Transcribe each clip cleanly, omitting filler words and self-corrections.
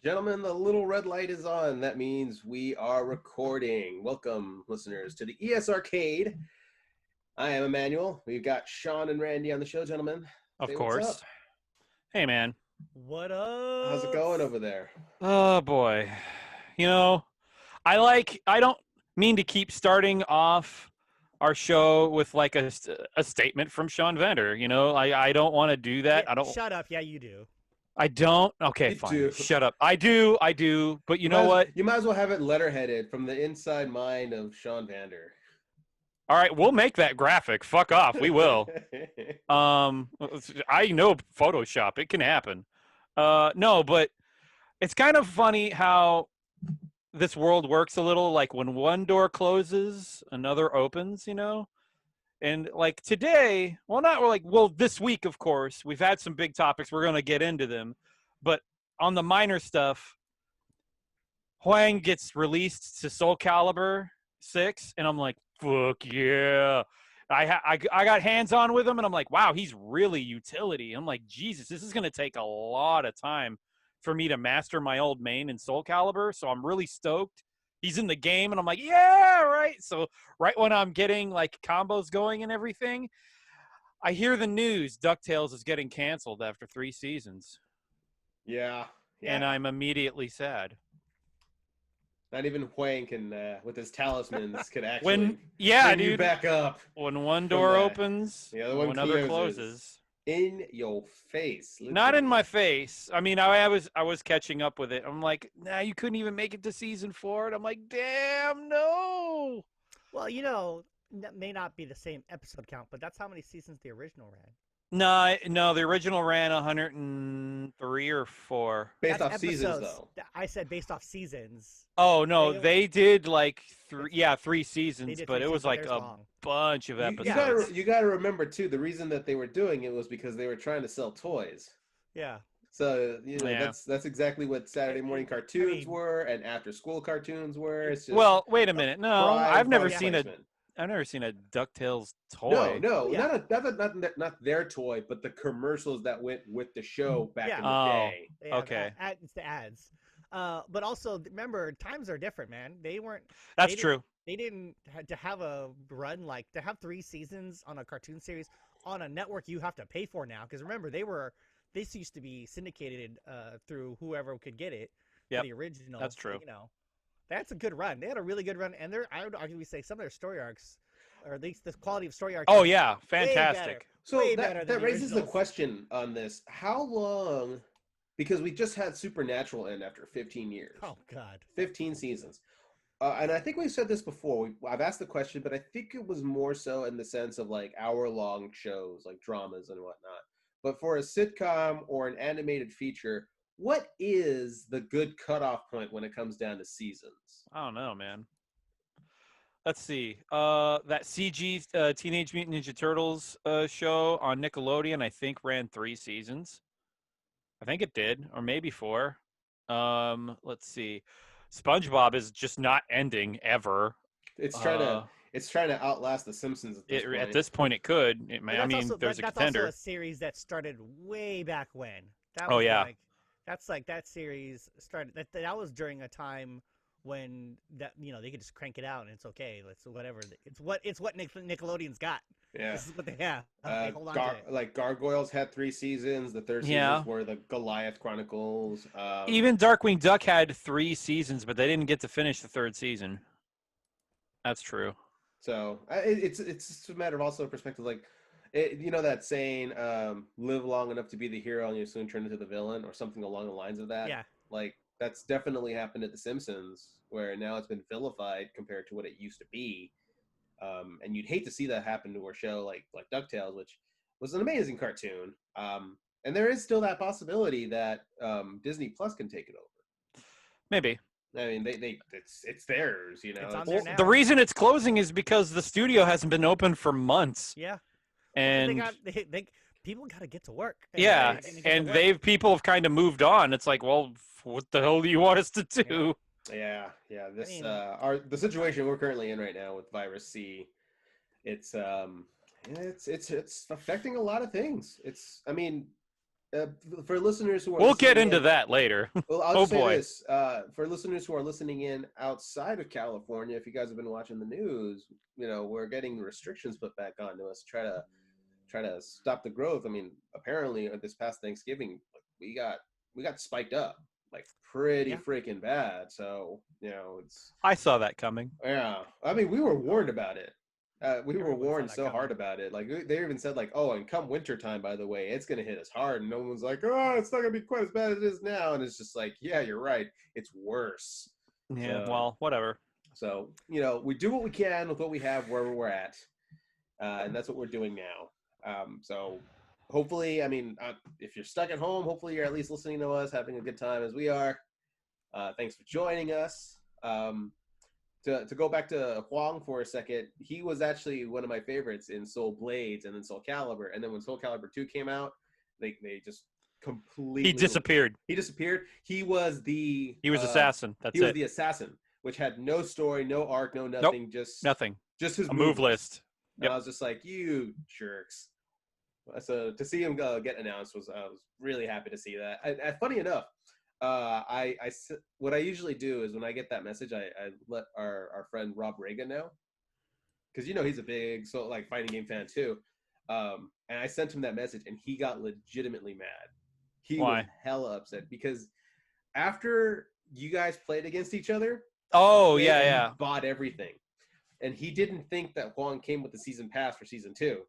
Gentlemen, the little red light is on. That means we are recording. Welcome, listeners, to the ESRCade. I am Emmanuel. We've got Sean and Randy on the show, gentlemen. Of Say what's up. course. Hey, man. What How's it up? going over there? Oh, boy. You know, I don't mean to keep starting off our show with like a statement from Sean Venter. I don't want to do that. Yeah, shut up. Yeah, you do. I don't. Okay, You fine. do. Shut up. I do. But you know what? You might as well have it letterheaded from the inside mind of Sean Vander. All right, we'll make that graphic. Fuck off. We will. I know Photoshop. It can happen. No, but it's kind of funny how this world works a little. Like when one door closes, another opens. And like today, this week, of course, we've had some big topics. We're going to get into them, but on the minor stuff, Huang gets released to Soul Calibur 6, and I'm like, fuck yeah. I got hands-on with him, and I'm like, wow, he's really utility. I'm like, Jesus, this is going to take a lot of time for me to master my old main in Soul Calibur, so I'm really stoked. He's in the game, and I'm like, yeah, right. So right when I'm getting, like, combos going and everything, I hear the news DuckTales is getting canceled after 3 seasons. Yeah. And I'm immediately sad. Not even Huang can, with his talismans, could actually bring you back up. When one door opens, the other one another closes. In your face. Literally. Not in my face. I mean, I was catching up with it. I'm like, nah, you couldn't even make it to season 4. And I'm like, damn, no. Well, that may not be the same episode count, but that's how many seasons the original ran. No, the original ran 103 or 4. Based off seasons, though. I said based off seasons. Oh, no, they did like 3 seasons, but it was like a bunch of episodes. You got to remember, too, the reason that they were doing it was because they were trying to sell toys. Yeah. So, that's exactly what Saturday morning cartoons were and after-school cartoons were. It's just wait a minute. No, I've never seen a DuckTales toy. No, not their toy, but the commercials that went with the show back in the day. Yeah, okay. It's the ads. But also, remember, times are different, man. That's true. They didn't to have a run to have 3 seasons on a cartoon series on a network you have to pay for now. Because remember, this used to be syndicated through whoever could get it. Yeah, the original. That's true. That's a good run. They had a really good run, and I would arguably say some of their story arcs, or at least the quality of story arcs. Oh yeah, fantastic. So that raises the question on this: how long? Because we just had Supernatural end after 15 years. Oh God, 15 seasons, and I think we've said this before. I've asked the question, but I think it was more so in the sense of like hour-long shows, like dramas and whatnot. But for a sitcom or an animated feature, what is the good cutoff point when it comes down to seasons? I don't know, man. Let's see. That CG Teenage Mutant Ninja Turtles show on Nickelodeon, I think, ran 3 seasons. I think it did, or maybe 4. Let's see. SpongeBob is just not ending ever. It's trying to outlast The Simpsons at this point. At this point, it could. There's a contender. That's also a series that started way back when. That's like that series started. That was during a time when they could just crank it out and it's okay. It's whatever. It's what Nickelodeon's got. Yeah. This is what they have. Hold on to it. Like Gargoyles had 3 seasons. The third season were the Goliath Chronicles. Even Darkwing Duck had 3 seasons, but they didn't get to finish the 3rd season. That's true. So it's just a matter of also perspective. Like, that saying, live long enough to be the hero and you soon turn into the villain, or something along the lines of that. Yeah. Like, that's definitely happened at The Simpsons, where now it's been vilified compared to what it used to be. And you'd hate to see that happen to a show like DuckTales, which was an amazing cartoon. And there is still that possibility that Disney Plus can take it over. Maybe. I mean, it's theirs, It's on there now. The reason it's closing is because the studio hasn't been open for months. Yeah. And people got to get to work. People have kind of moved on. It's like, well, what the hell do you want us to do? Yeah. The situation we're currently in right now with Virus C, it's affecting a lot of things. For listeners who are We'll get listening into in, that later. well, I'll Oh just say boy. this: for listeners who are listening in outside of California, if you guys have been watching the news, we're getting restrictions put back onto us to try to stop the growth. I mean, apparently this past Thanksgiving, we got spiked up like pretty freaking bad. So it's I saw that coming. yeah. I mean, we were warned about it. We were Everyone saw warned that so coming. hard about it. Like they even said, like, oh, and come wintertime, by the way, it's gonna hit us hard. And no one's like, oh, it's not gonna be quite as bad as it is now. And it's just like, yeah, you're right. It's worse. Yeah. So, Well, whatever. So we do what we can with what we have wherever we're at, and that's what we're doing now. So hopefully, I mean, if you're stuck at home, hopefully you're at least listening to us, having a good time as we are. Thanks for joining us. To go back to Huang for a second, he was actually one of my favorites in Soul Blades and then Soul Calibur. And then when Soul Calibur 2 came out, they just completely... He disappeared. He disappeared. He was assassin. He was the assassin, which had no story, no arc, no nothing. Nope, just nothing. Just his move list. Yep. And I was just like, you jerks. So to see him get announced I was really happy to see that. Funny enough, what I usually do is when I get that message, I let our friend Rob Reagan know, because he's a big fighting game fan too, and I sent him that message and he got legitimately mad. He Why? was hella upset because after you guys played against each other, oh he yeah, bought everything, and he didn't think that Huang came with the season pass for season 2,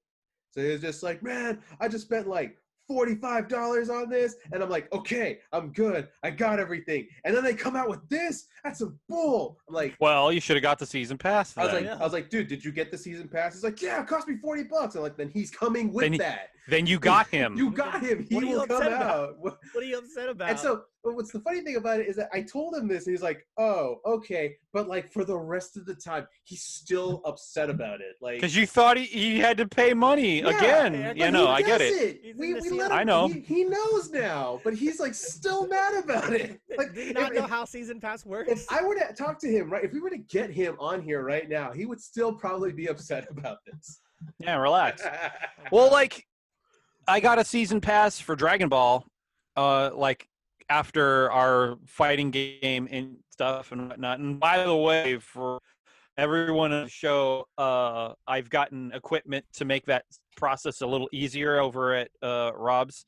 so he was just like, man, I just spent like $45 on this, and I'm like, okay, I'm good, I got everything, and then they come out with this. That's a bull. I'm like, well, you should have got the season pass then. I was like, dude, did you get the season pass? He's like, yeah, it cost me $40. I'm like, then he's coming with that. Then you got him. You got him. He will come out. What are you upset about? And so, what's the funny thing about it is that I told him this, and he's like, oh, okay, but like for the rest of the time, he's still upset about it, like because you thought he had to pay money again. I get it. We let him. I know. He knows now, but he's like still mad about it. Like, do you not know how season pass works? If I were to talk to him, right, if we were to get him on here right now, he would still probably be upset about this. Yeah, relax. Well, like, I got a season pass for Dragon Ball, after our fighting game and stuff and whatnot. And by the way, for everyone on the show, I've gotten equipment to make that process a little easier over at Rob's.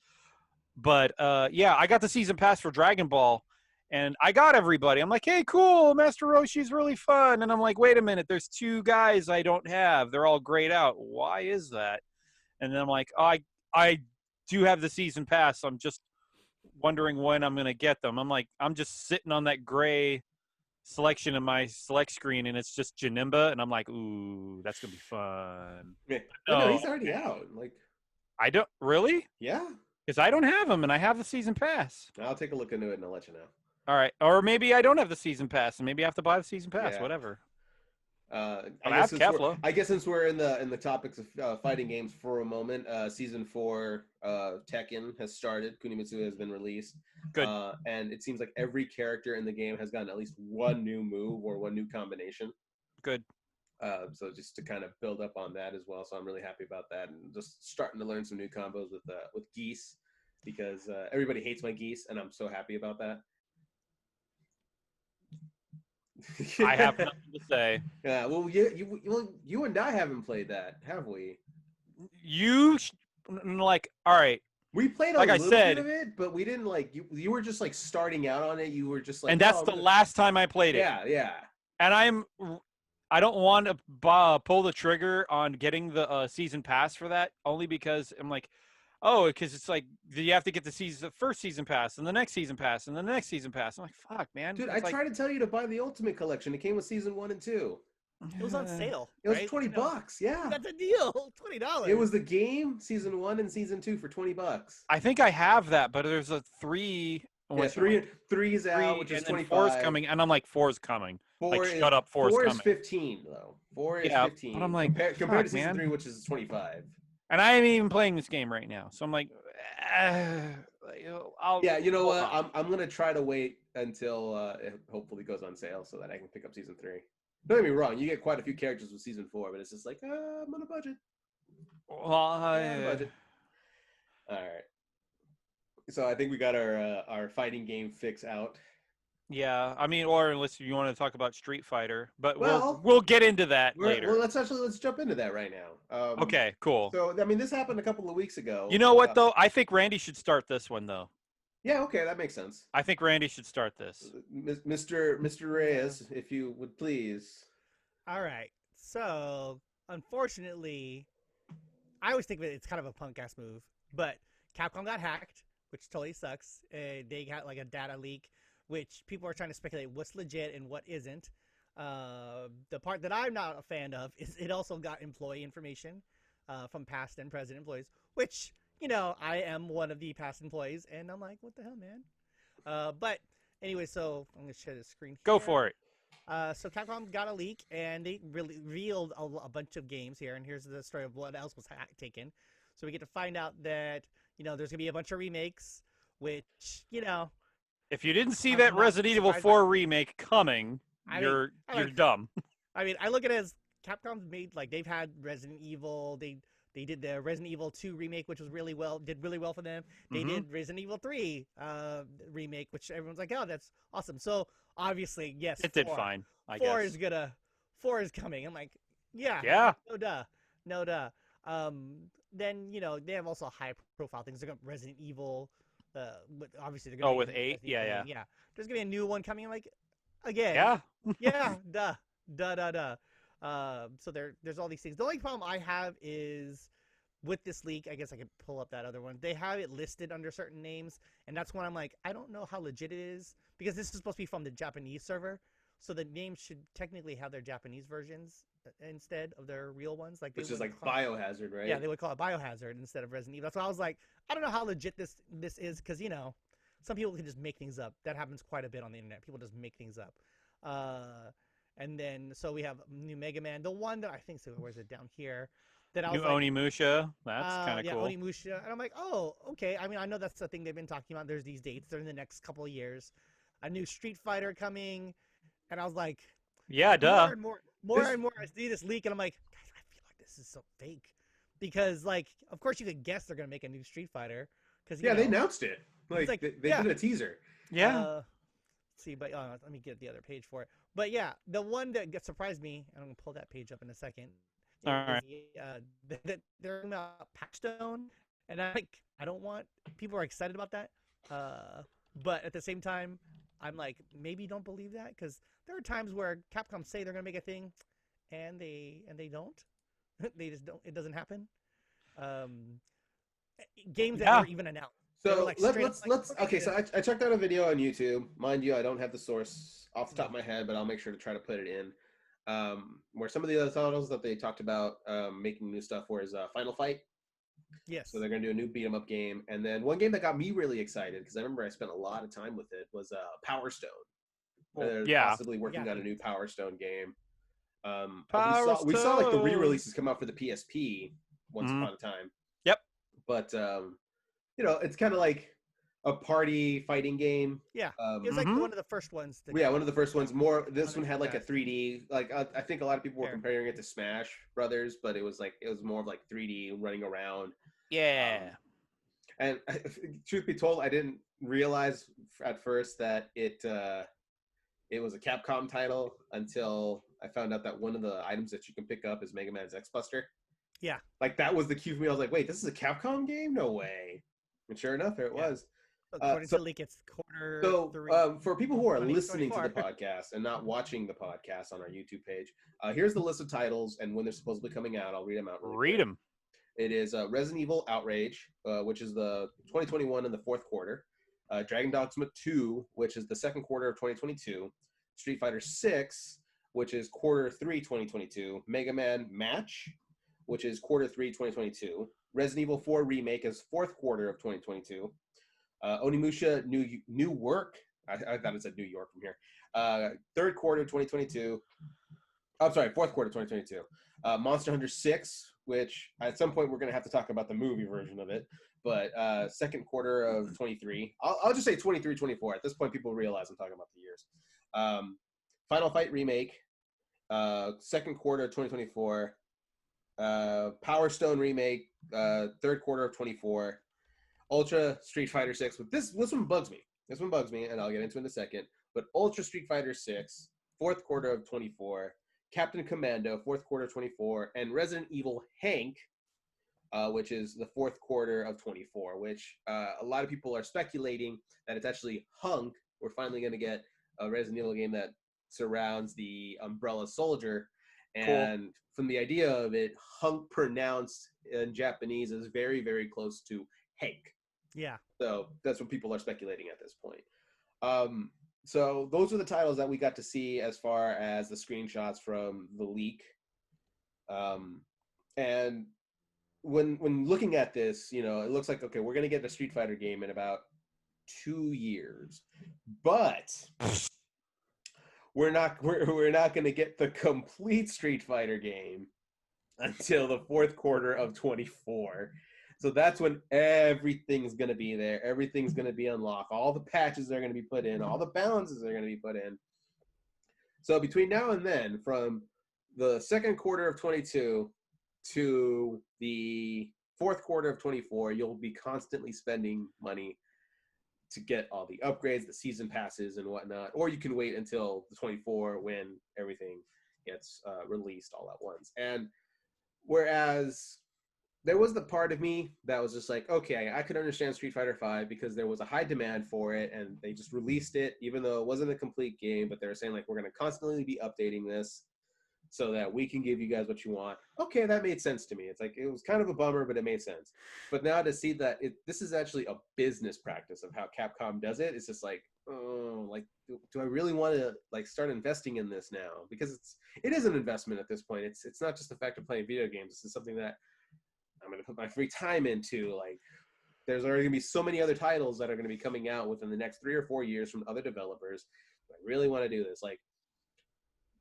But yeah, I got the season pass for Dragon Ball, and I got everybody. I'm like, hey, cool, Master Roshi's really fun. And I'm like, wait a minute, there's 2 guys I don't have. They're all grayed out. Why is that? And then I'm like, oh, I do have the season pass. I'm just wondering when I'm going to get them. I'm like, I'm just sitting on that gray selection in my select screen, and it's just Janemba, and I'm like, ooh, that's going to be fun. Yeah. No, he's already out. Like, I don't really? Yeah. Because I don't have them, and I have the season pass. I'll take a look into it, and I'll let you know. All right. Or maybe I don't have the season pass, and maybe I have to buy the season pass, Yeah. Whatever. I guess since we're in the topics of fighting games for a moment, season 4 Tekken has started. Kunimitsu has been released. Good. And it seems like every character in the game has gotten at least one new move or one new combination. Good. So just to kind of build up on that as well. So I'm really happy about that, and just starting to learn some new combos with Geese, because everybody hates my Geese, and I'm so happy about that. I have nothing to say. Yeah, well, you and I haven't played that, have we? All right. We played a little bit of it, but we didn't you were just like starting out on it. You were just like, and that's the last time I played it. Yeah. And I don't want to pull the trigger on getting the season pass for that, only because I'm like, because it's like you have to get the first season pass and the next season pass and the next season pass. I'm like, fuck, man. Dude, I tried to tell you to buy the Ultimate Collection. It came with season 1 and 2. It was on sale. It was $20. Yeah, that's a deal. $20. It was the game, season 1 and season 2 for $20. I think I have that, but there's a 3. Yeah, three is out, which is 25. 4 is coming, and I'm like, 4 is coming. 4 shut up, 4 is coming. 4 is 15 though. 4 is 15. But I'm like, compared to season 3, which is 25. And I ain't even playing this game right now, so I'm like, you know what? I'm gonna try to wait until it hopefully goes on sale so that I can pick up season 3. Don't get me wrong, you get quite a few characters with season 4, but it's just like, I'm on a budget. Well, I'm on a budget. All right. So I think we got our fighting game fix out. Yeah, I mean, or unless you want to talk about Street Fighter, but Well, we'll get into that well, later. let's jump into that right now. Okay, cool. So I mean, this happened a couple of weeks You ago. know what though? I think Randy should start this one though. Yeah, okay, that makes sense. I think Randy should start this. Mr. Reyes, if you would please. All right. So, unfortunately, I always think that it's kind of a punk ass move, but Capcom got hacked, which totally sucks. They got like a data leak, which people are trying to speculate what's legit and what isn't. The part that I'm not a fan of is it also got employee information from past and present employees, which, you know, I am one of the past employees, and I'm like, what the hell, man? But anyway, so I'm going to share the screen here. Go for it. So Capcom got a leak, and they revealed a bunch of games here, and here's the story of what else was taken. So we get to find out that, you know, there's going to be a bunch of remakes, which, you know... If you didn't see that Resident Evil 4 remake coming, you're dumb. I mean, I look at it as Capcom's made, like, they've had Resident Evil, they did the Resident Evil 2 remake, which was did really well for them. They did Resident Evil 3 remake, which everyone's like, oh, that's awesome. So, obviously, yes, it did fine, I guess. guess. 4 is coming. I'm like, yeah. Yeah. No duh. Then, you know, they have also high-profile things. They're going to Resident Evil, obviously, they're going to with 8? Yeah. There's going to be a new one coming. I'm like, again. Yeah. Yeah, duh. So there's all these things. The only problem I have is with this leak, I guess I could pull up that other one. They have it listed under certain names, and that's when I'm like, I don't know how legit it is, because this is supposed to be from the Japanese server, so the names should technically have their Japanese versions instead of their real ones. Like, which is like Biohazard, right? Yeah, they would call it Biohazard instead of Resident Evil. That's why I was like, I don't know how legit this is, because, you know, some people can just make things up. That happens quite a bit on the internet. People just make things up. And then, so we have new Mega Man. The one that I think, so where's it down here? That I was new Onimusha. That's kind of cool. Yeah, Onimusha. And I'm like, oh, okay. I mean, I know that's the thing they've been talking about. There's these dates. They're in the next couple of years. A new Street Fighter coming. And I was like, yeah, duh. More and more I see this leak, and I'm like, guys, I feel like this is so fake. Because, like, of course you could guess they're going to make a new Street Fighter. Yeah, they announced it. Like they did a teaser. Yeah. See, but let me get the other page for it. But yeah, the one that surprised me, and I'm gonna pull that page up in a second. All right. That they're about Patchstone, and I don't want people are excited about that, but at the same time, I'm like, maybe don't believe that, because there are times where Capcom say they're gonna make a thing, and they don't. They just don't. It doesn't happen. Games that aren't even announced. So let's okay. So I checked out a video on YouTube. Mind you, I don't have the source off the top of my head, but I'll make sure to try to put it in. Where some of the other titles that they talked about making new stuff for is Final Fight. Yes. So they're going to do a new beat 'em up game, and then one game that got me really excited because I remember I spent a lot of time with it was Power Stone. They're possibly working on a new Power Stone game. We saw like the re-releases come out for the PSP once upon a time. Yep. But you know, it's kind of like a party fighting game. Yeah, it was like one of the first ones. One of the first ones. This one had like a 3D. Like I think a lot of people were comparing it to Smash Brothers, but it was more of like 3D running around. Yeah. And truth be told, I didn't realize at first that it was a Capcom title until I found out that one of the items that you can pick up is Mega Man's X-Buster. Yeah. Like that was the cue for me. I was like, wait, this is a Capcom game? No way. And sure enough, there it was. According to the leak, it's quarter. So, for people who are listening to the podcast and not watching the podcast on our YouTube page, here's the list of titles and when they're supposedly coming out. I'll read them out. Read them. It is Resident Evil Outrage, which is the 2021 in the fourth quarter. Dragon Dogma 2, which is the second quarter of 2022. Street Fighter 6, which is quarter 3 2022. Mega Man Match, which is quarter 3 2022. Resident Evil 4 Remake is fourth quarter of 2022. Onimusha New Work. I thought it said New York from here. Third quarter 2022. I'm sorry, fourth quarter 2022. Monster Hunter 6, which at some point we're going to have to talk about the movie version of it. But second quarter of 23. I'll just say 23, 24. At this point, people realize I'm talking about the years. Final Fight Remake. Second quarter of 2024. Power Stone Remake, third quarter of 24. Ultra Street Fighter 6. But this one bugs me. This one bugs me, and I'll get into it in a second. But Ultra Street Fighter 6, fourth quarter of 24, Captain Commando, fourth quarter of 24, and Resident Evil Hank, which is the fourth quarter of 24, which a lot of people are speculating that it's actually Hunk. We're finally going to get a Resident Evil game that surrounds the Umbrella Soldier. And cool. From the idea of it, Hunk pronounced in Japanese is very, very close to Hank. Yeah. So that's what people are speculating at this point. So those are the titles that we got to see as far as the screenshots from the leak. And when looking at this, you know, it looks like, okay, we're going to get a Street Fighter game in about 2 years. But we're not going to get the complete Street Fighter game until the fourth quarter of 24. So that's when everything's going to be there. Everything's going to be unlocked. All the patches are going to be put in. All the balances are going to be put in. So between now and then, from the second quarter of 22 to the fourth quarter of 24, you'll be constantly spending money to get all the upgrades, the season passes and whatnot, or you can wait until the 24 when everything gets released all at once. And whereas there was the part of me that was just like, okay, I could understand Street Fighter V because there was a high demand for it and they just released it, even though it wasn't a complete game, but they were saying like, we're going to constantly be updating this so that we can give you guys what you want. Okay, that made sense to me. It's like, it was kind of a bummer, but it made sense. But now to see that this is actually a business practice of how Capcom does it, it's just like, oh, like, do I really want to like start investing in this now? Because it is an investment at this point. It's not just the fact of playing video games. This is something that I'm going to put my free time into. Like, there's already going to be so many other titles that are going to be coming out within the next 3 or 4 years from other developers. I really want to do this. Like,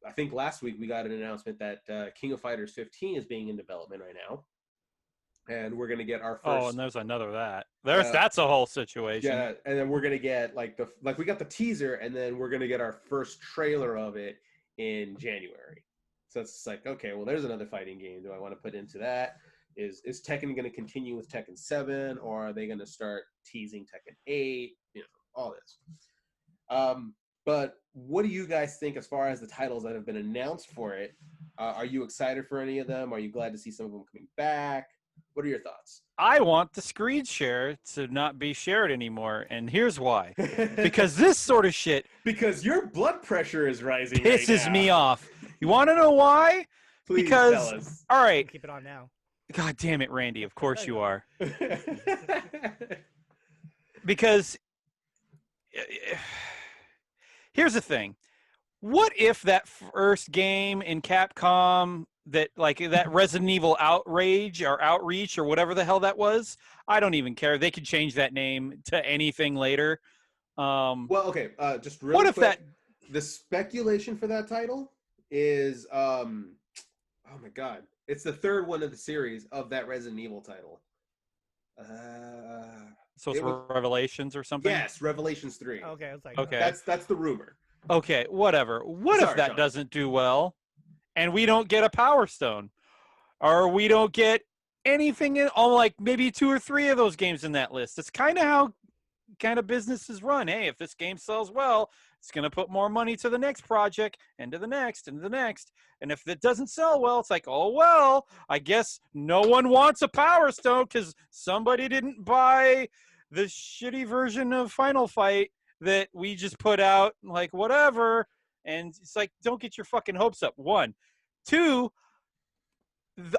I think last week we got an announcement that King of Fighters 15 is being in development right now, and we're gonna get our first. Oh, and there's another that. That's a whole situation. Yeah, and then we're gonna get we got the teaser, and then we're gonna get our first trailer of it in January. So it's like, okay, well, there's another fighting game. Do I want to put into that? Is Tekken going to continue with Tekken 7, or are they going to start teasing Tekken 8? You know, all this. But what do you guys think as far as the titles that have been announced for it? Are you excited for any of them? Are you glad to see some of them coming back? What are your thoughts? I want the screen share to not be shared anymore, and here's why. Because this sort of shit... Because your blood pressure is rising pisses right now. me off. You want to know why? Please because, tell us. All right. Keep it on now. God damn it, Randy. Of course you are. Because... here's the thing. What if that first game in Capcom, that Resident Evil Outrage or Outreach or whatever the hell that was, I don't even care. They could change that name to anything later. Well, okay, just really what if quick, that... the speculation for that title is, oh my god, it's the third one of the series of that Resident Evil title. So it's Revelations or something? Yes, Revelations 3. Okay, I was like, okay. That's the rumor. Okay, whatever. What Sorry, if that Sean. doesn't do well, and we don't get a Power Stone, or we don't get anything in? Oh, like maybe 2 or 3 of those games in that list. It's kind of how businesses run. Hey, if this game sells well, it's going to put more money to the next project, and to the next, and to the next. And if it doesn't sell well, it's like, oh well, I guess no one wants a Power Stone because somebody didn't buy the shitty version of Final Fight that we just put out, like, whatever. And it's like, don't get your fucking hopes up. 1. 2,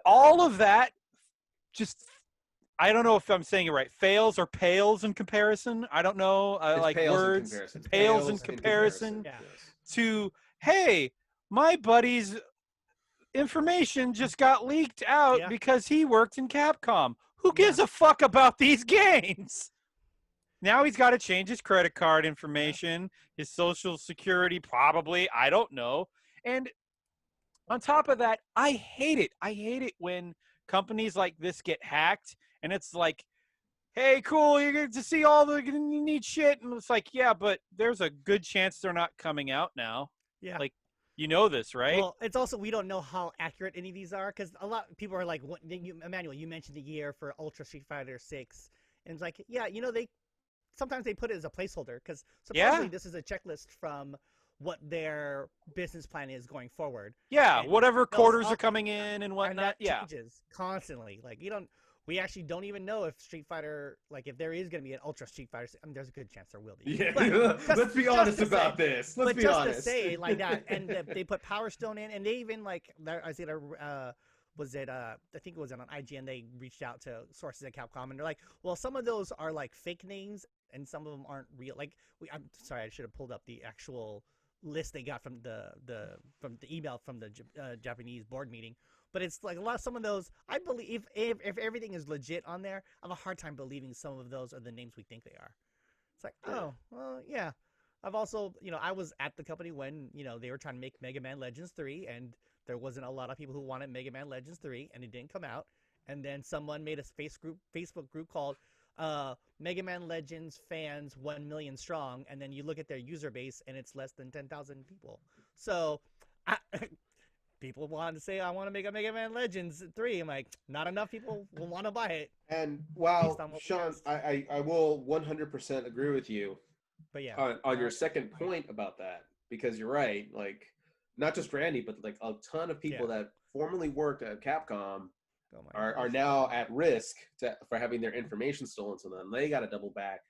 all of that just, I don't know if I'm saying it right, fails or pales in comparison. I don't know, like words. Pales in comparison Yeah. to, hey, my buddy's information just got leaked out because he worked in Capcom. Who gives a fuck about these games? Now he's got to change his credit card information, his social security, probably. I don't know. And on top of that, I hate it. I hate it when companies like this get hacked, and it's like, hey, cool, you're going to see all the neat shit. And it's like, yeah, but there's a good chance they're not coming out now. Yeah. Like, you know this, right? Well, it's also, we don't know how accurate any of these are, because a lot of people are like, Emmanuel, you mentioned the year for Ultra Street Fighter 6. And it's like, yeah, they sometimes they put it as a placeholder because supposedly this is a checklist from what their business plan is going forward. Yeah, And whatever quarters are coming in and whatnot. And that yeah, changes constantly. Like we actually don't even know if Street Fighter, like if there is going to be an Ultra Street Fighter. I mean, there's a good chance there will be. Yeah, let's be honest about this. Let's be honest. Just to say like that, and they put Power Stone in, and they even like I see was it I think it was on IGN. They reached out to sources at Capcom, and they're like, well, some of those are like fake names, and some of them aren't real. Like I'm sorry, I should have pulled up the actual list they got from the email from the Japanese board meeting. But it's like some of those, I believe, if everything is legit on there, I have a hard time believing some of those are the names we think they are. It's like, oh, well, yeah. I've also, I was at the company when, they were trying to make Mega Man Legends 3, and there wasn't a lot of people who wanted Mega Man Legends 3, and it didn't come out. And then someone made a Facebook group called Mega Man Legends fans 1 million strong, and then you look at their user base, and it's less than 10,000 people. So, people wanted to say, I want to make a Mega Man Legends 3. I'm like, not enough people will want to buy it. And wow, Sean, I will 100% agree with you. But yeah, on your second point about that, because you're right. Like, not just Randy, but like a ton of people that formerly worked at Capcom are now at risk for having their information stolen. So then they got to double back,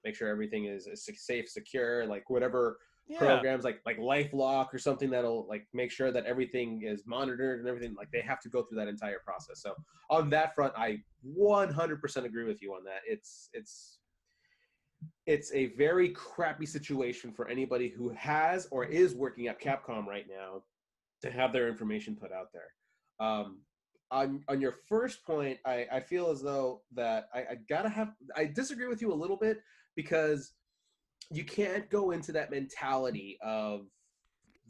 make sure everything is safe, secure, like whatever. Programs like LifeLock or something that'll like make sure that everything is monitored and everything. Like they have to go through that entire process. So on that front, I 100% agree with you on that. It's a very crappy situation for anybody who has or is working at Capcom right now to have their information put out there. On your first point, I feel as though that I disagree with you a little bit, because you can't go into that mentality of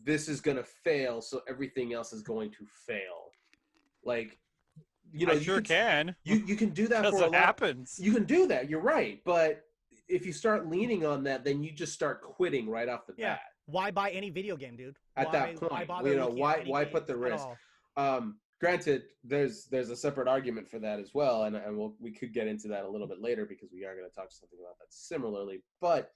this is going to fail, so everything else is going to fail. Like, I sure can. You can do that for a lot. Happens. You can do that. You're right. But if you start leaning on that, then you just start quitting right off the bat. Why buy any video game, dude? At that point, why put the risk? Granted, there's a separate argument for that as well, and we could get into that a little bit later, because we are going to talk something about that similarly. But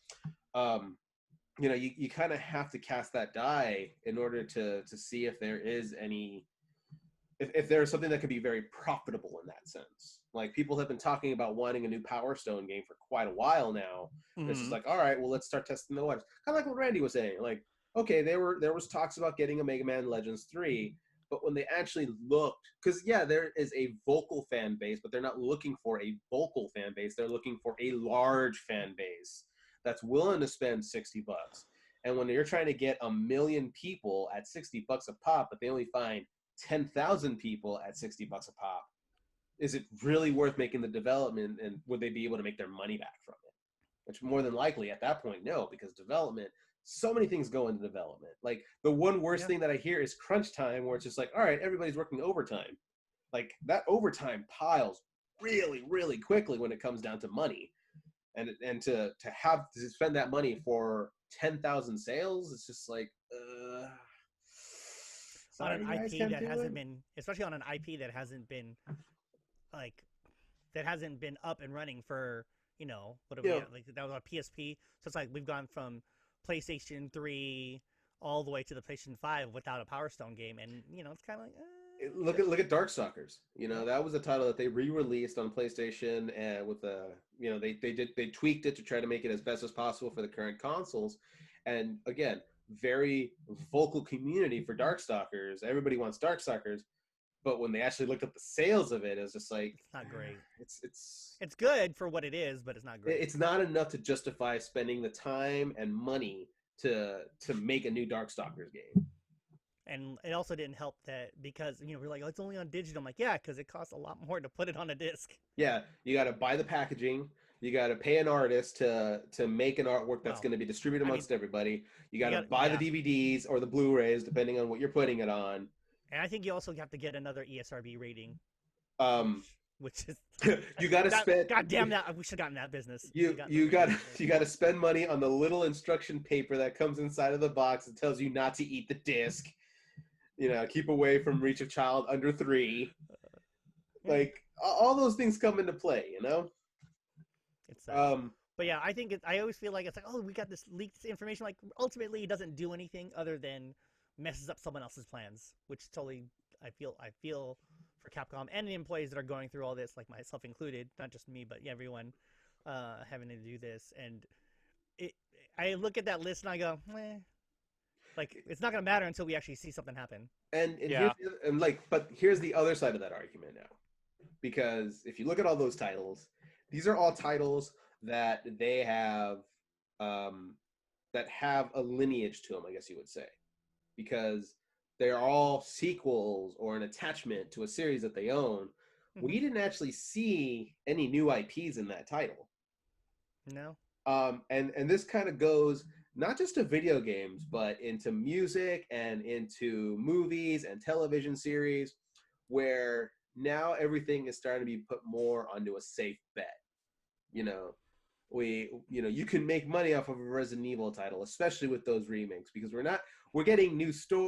you kind of have to cast that die in order to see if there is if there is something that could be very profitable in that sense. Like, people have been talking about wanting a new Power Stone game for quite a while now. Mm-hmm. This is like, all right, well, let's start testing the waters. Kind of like what Randy was saying. Like, okay, there was talks about getting a Mega Man Legends 3. But when they actually looked, because there is a vocal fan base, but they're not looking for a vocal fan base. They're looking for a large fan base that's willing to spend $60. And when you're trying to get 1 million people at $60 a pop, but they only find 10,000 people at $60 a pop, is it really worth making the development? And would they be able to make their money back from it? Which more than likely at that point, no, because development. So many things go into development. Like, the one worst thing that I hear is crunch time, where it's just like, all right, everybody's working overtime. Like, that overtime piles really, really quickly when it comes down to money. And to spend that money for 10,000 sales, it's just like, on an IP that hasn't been, especially on an IP that hasn't been up and running for, what have we had? Like, that was on PSP. So it's like we've gone from PlayStation 3 all the way to the PlayStation 5 without a Power Stone game, and it's kind of like look at Darkstalkers. That was a title that they re-released on PlayStation, and with they tweaked it to try to make it as best as possible for the current consoles. And again, very vocal community for Darkstalkers. Everybody wants Darkstalkers, but when they actually looked at the sales of it, it's just like, it's not great. It's good for what it is, but it's not great. It's not enough to justify spending the time and money to make a new Darkstalkers game. And it also didn't help that because we're like, oh, it's only on digital. I'm like, yeah, because it costs a lot more to put it on a disc. Yeah, you got to buy the packaging. You got to pay an artist to make an artwork that's going to be distributed amongst everybody. You got to buy the DVDs or the Blu-rays, depending on what you're putting it on. And I think you also have to get another ESRB rating. Which is you got to spend. God damn that! We should have gotten that business. You got to spend money on the little instruction paper that comes inside of the box that tells you not to eat the disc. Keep away from reach of child under 3. Like, all those things come into play. It's Um, but yeah, I think I always feel like it's like, oh, we got this leaked information. Like ultimately, it doesn't do anything other than messes up someone else's plans, which totally I feel for Capcom and the employees that are going through all this, like myself included, not just me, but everyone having to do this. And it, I look at that list and I go, like it's not gonna matter until we actually see something happen. and Yeah. but here's the other side of that argument now, because if you look at all those titles, these are all titles that they have, um, that have a lineage to them, I guess you would say, because they're all sequels or an attachment to a series that they own. Mm-hmm. We didn't actually see any new IPs in that title. No. And this kind of goes not just to video games, but into music and into movies and television series, where now everything is starting to be put more onto a safe bet. You know, you can make money off of a Resident Evil title, especially with those remakes, because we're getting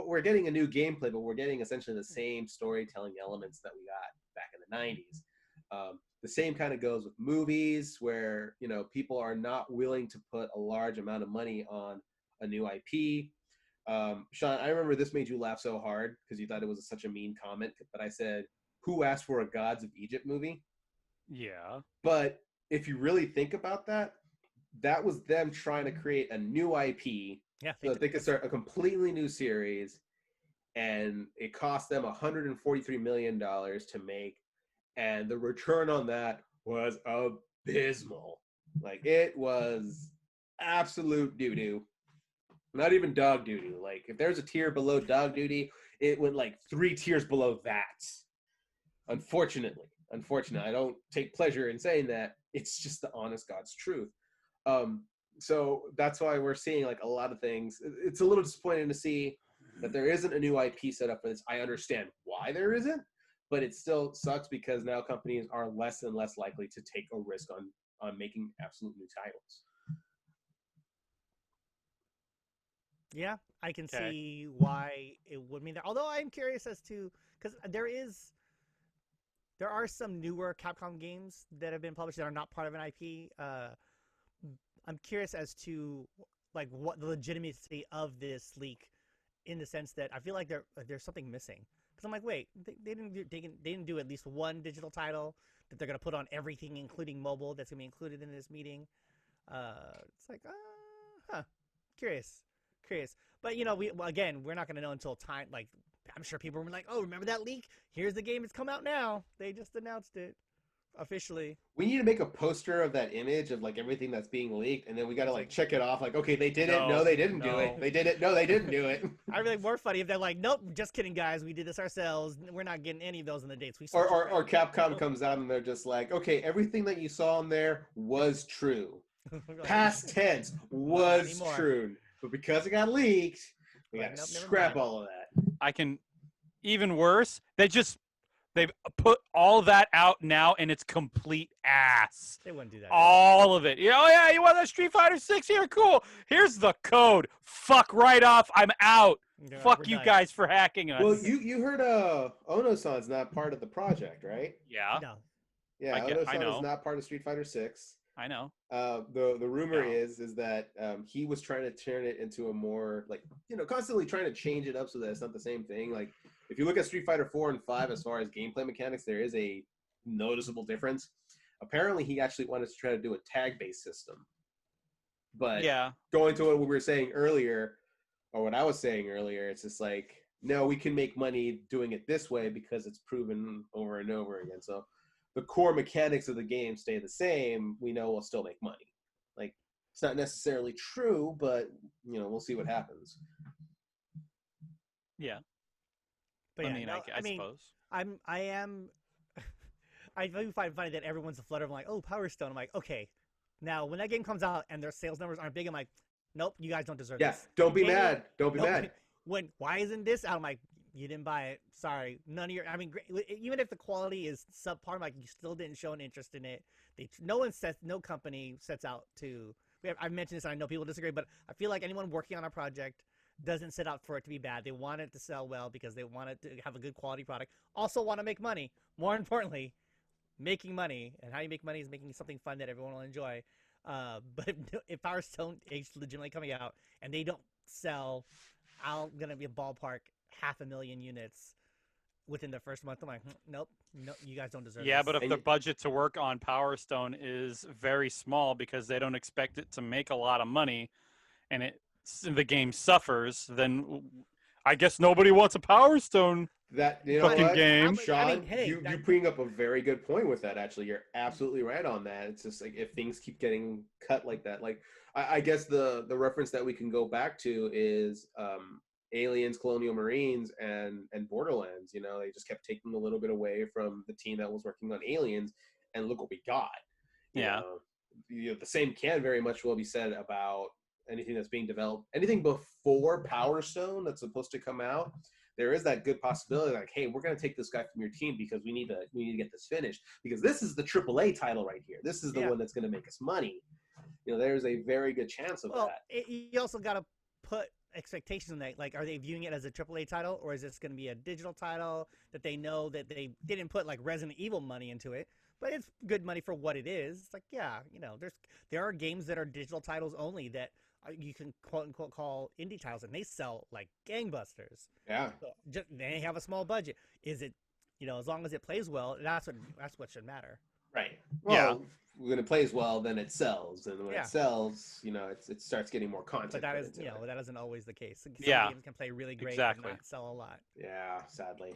we're getting a new gameplay, but we're getting essentially the same storytelling elements that we got back in the 90s. The same kind of goes with movies, where people are not willing to put a large amount of money on a new IP. Sean, I remember this made you laugh so hard because you thought it was such a mean comment, but I said, "Who asked for a Gods of Egypt movie?" Yeah. But if you really think about that, that was them trying to create a new IP Yeah. so that they could start a completely new series, and it cost them $143 million to make, and the return on that was abysmal. Like, it was absolute doo-doo. Not even dog doo-doo. Like, if there's a tier below dog doo-doo, it went like 3 tiers below that. Unfortunately, I don't take pleasure in saying that. It's just the honest God's truth. So that's why we're seeing like a lot of things. It's a little disappointing to see that there isn't a new IP set up for this. I understand why there isn't, but it still sucks because now companies are less and less likely to take a risk on making absolute new titles. Yeah, I can Okay. see why it would mean that. Although I'm curious as to, because there are some newer Capcom games that have been published that are not part of an IP. I'm curious as to like what the legitimacy of this leak, in the sense that I feel like there's something missing. Because I'm like, wait, they didn't do at least one digital title that they're gonna put on everything, including mobile, that's gonna be included in this meeting. It's like, curious. But we're not gonna know until time. Like, I'm sure people were like, oh, remember that leak? Here's the game. It's come out now. They just announced it officially. We need to make a poster of that image of like everything that's being leaked, and then we got to like check it off. Like, okay, they did it. No, they didn't do it. They did it. No, they didn't do it. I'd be like more funny if they're like, nope, just kidding, guys. We did this ourselves. We're not getting any of those in the dates. We or Capcom comes out and they're just like, okay, everything that you saw in there was true. Past tense was true, but because it got leaked, we got to scrap all of that. I can, even worse, they've put all that out now, and it's complete ass. They wouldn't do that. All of it. Oh yeah, you want that Street Fighter 6 here? Cool. Here's the code. Fuck right off. I'm out. Fuck you guys for hacking us. Well, you heard Ono-san's not part of the project, right? Yeah. No. Yeah, Ono-san is not part of Street Fighter 6. I know. The rumor is that he was trying to turn it into a more like constantly trying to change it up so that it's not the same thing. Like if you look at Street Fighter 4 and 5 as far as gameplay mechanics, there is a noticeable difference. Apparently, he actually wanted to try to do a tag-based system. But going to what we were saying earlier, or what I was saying earlier, it's just like, no, we can make money doing it this way because it's proven over and over again. So the core mechanics of the game stay the same, we know we'll still make money. Like, it's not necessarily true, but, we'll see what happens. Yeah. But I suppose. I really find funny that everyone's a flutter. I'm like, oh, Power Stone. I'm like, okay. Now, when that game comes out and their sales numbers aren't big, I'm like, nope, you guys don't deserve this. Don't be mad. Don't be mad. Why isn't this out? I'm like, you didn't buy it. Sorry. None of your, even if the quality is subpar, I'm like, you still didn't show an interest in it. No company sets out to, I've mentioned this, and I know people disagree, but I feel like anyone working on a project doesn't set out for it to be bad. They want it to sell well because they want it to have a good quality product. Also want to make money. More importantly, making money, and how you make money is making something fun that everyone will enjoy. But if Power Stone is legitimately coming out and they don't sell, I'm gonna be a ballpark 500,000 units within the first month. I'm like, nope, no, you guys don't deserve. Yeah, this. but if the budget to work on Power Stone is very small because they don't expect it to make a lot of money, and the game suffers, then I guess nobody wants a Power Stone. That fucking game. Sean, you bring up a very good point with that. Actually, you're absolutely right on that. It's just like if things keep getting cut like that, like I guess the reference that we can go back to is Aliens, Colonial Marines, and Borderlands. You know, they just kept taking a little bit away from the team that was working on Aliens, and look what we got. You know, the same can very much well be said about anything that's being developed, anything before Power Stone that's supposed to come out. There is that good possibility, like, hey, we're going to take this guy from your team because we need to get this finished, because this is the AAA title right here. This is the one that's going to make us money. You know, there's a very good chance of that. You also got to put expectations in that. Like, are they viewing it as a AAA title, or is this going to be a digital title that they know that they didn't put like Resident Evil money into it, but it's good money for what it is? It's like, yeah, you know, there are games that are digital titles only that you can quote unquote call indie titles, and they sell like gangbusters. Yeah. So they have a small budget. Is it, you know, as long as it plays well, that's what should matter. Right. Well, when it plays well, then it sells, and when it sells, you know, it starts getting more content. But that is, you know, that isn't always the case. Some games can play really great and not sell a lot. Yeah, sadly.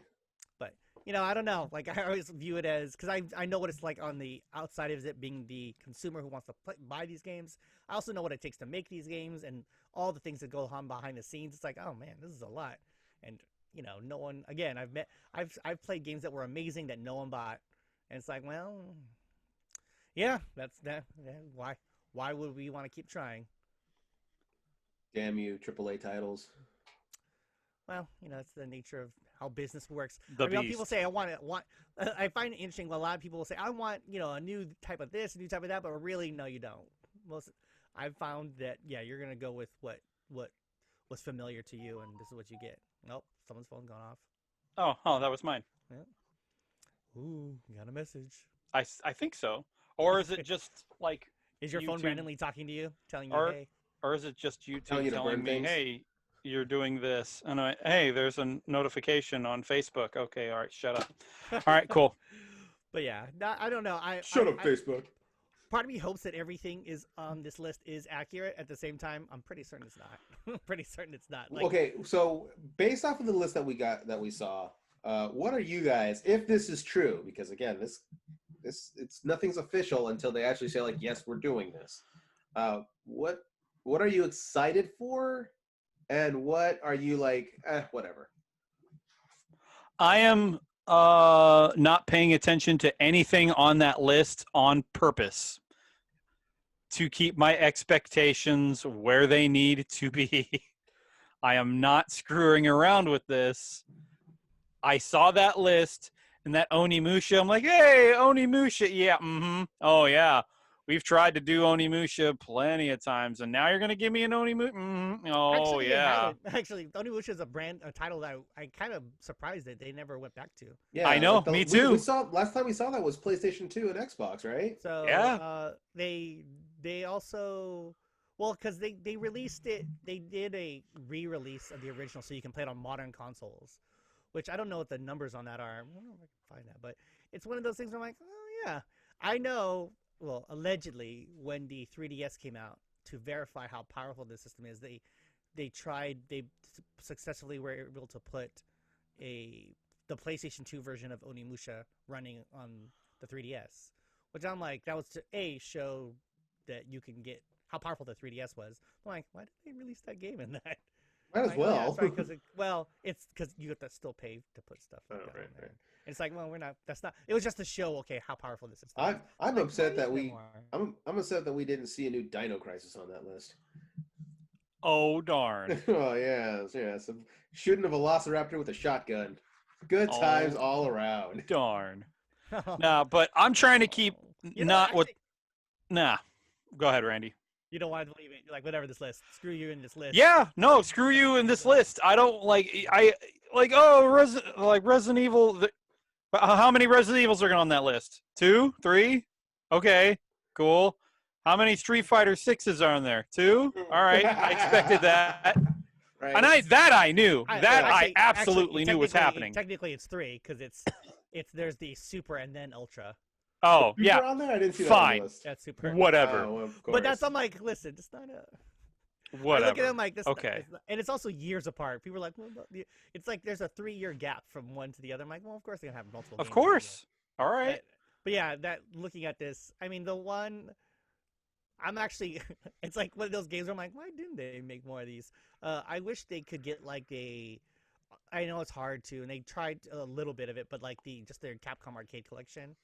But, you know, I don't know. Like, I always view it as, because I know what it's like on the outside of it, being the consumer who wants to buy these games. I also know what it takes to make these games and all the things that go on behind the scenes. It's like, oh man, this is a lot. And, you know, no one, again, I've played games that were amazing that no one bought. And it's like, well, yeah, that's that. Yeah, why would we want to keep trying? Damn you, AAA titles. Well, you know, it's the nature of how business works. I mean, people say, I find it interesting when a lot of people will say, I want, you know, a new type of this, a new type of that, but really, no, you don't. I've found that, yeah, you're going to go with what was familiar to you, and this is what you get. Nope, someone's phone's gone off. Oh, that was mine. Yeah. Ooh, you got a message. I think so. Or is it just like... Is your phone randomly talking to you, telling you, hey? Or is it just YouTube telling me, things? hey, you're doing this, and hey, there's a notification on Facebook. Okay, all right, shut up. All right, cool. But yeah, I don't know. Shut up, Facebook. Part of me hopes that everything is on this list is accurate. At the same time, I'm pretty certain it's not. I'm pretty certain it's not. Like, okay, so based off of the list that we saw, what are you guys, if this is true? Because again, this it's nothing's official until they actually say, like, yes, we're doing this. What are you excited for? And what are you like, whatever? I am not paying attention to anything on that list on purpose to keep my expectations where they need to be. I am not screwing around with this. I saw that list and that Onimusha. I'm like, hey, Onimusha. Yeah, oh, yeah. We've tried to do Onimusha plenty of times, and now you're going to give me an Onimusha? Oh, actually, yeah. Actually, Onimusha is a title that I kind of surprised that they never went back to. Yeah, I know, me too. We saw, last time we saw that was PlayStation 2 and Xbox, right? So, yeah. They also, well, because they released it, they did a re-release of the original so you can play it on modern consoles, which I don't know what the numbers on that are. I don't know if I can find that, but it's one of those things where I'm like, oh, yeah. I know... Well, allegedly, when the 3DS came out, to verify how powerful the system is, they successfully were able to put the PlayStation 2 version of Onimusha running on the 3DS, which I'm like, that was to show that you can get how powerful the 3DS was. I'm like, why did they release that game in that? Might as well. Yeah, it's because you have to still pay to put stuff like that on there. Right. It's like, well, that's not. It was just to show, okay, how powerful this is. I'm upset that I'm upset that we didn't see a new Dino Crisis on that list. Oh, darn. Oh yeah. So shooting a Velociraptor with a shotgun. Good times all around. Darn. Nah, but I'm trying to keep Nah. Go ahead, Randy. You don't want to believe it. You're like, whatever, this list. Screw you in this list. Yeah, no, screw you in this list. I don't Resident Evil. But how many Resident Evils are on that list? 2, 3? Okay, cool. How many Street Fighter 6s are on there? 2? All right, I expected that. Right. And I knew. I absolutely knew was happening. Technically, it's 3 because there's the Super and then Ultra. Oh, yeah. On there? I didn't see Fine. that on the list. That's Super. Whatever. Oh, of But that's, I'm like, listen, it's not a... Whatever. I look at them like this. Okay. And it's also years apart. People are like, well, it's like there's a 3-year gap from one to the other. I'm like, well, of course they're gonna have multiple. Of games course. All right. But yeah, that looking at this, I mean, the one I'm actually, it's like one of those games where I'm like, why didn't they make more of these? I wish they could get like I know it's hard to, and they tried a little bit of it, but like just their Capcom Arcade collection,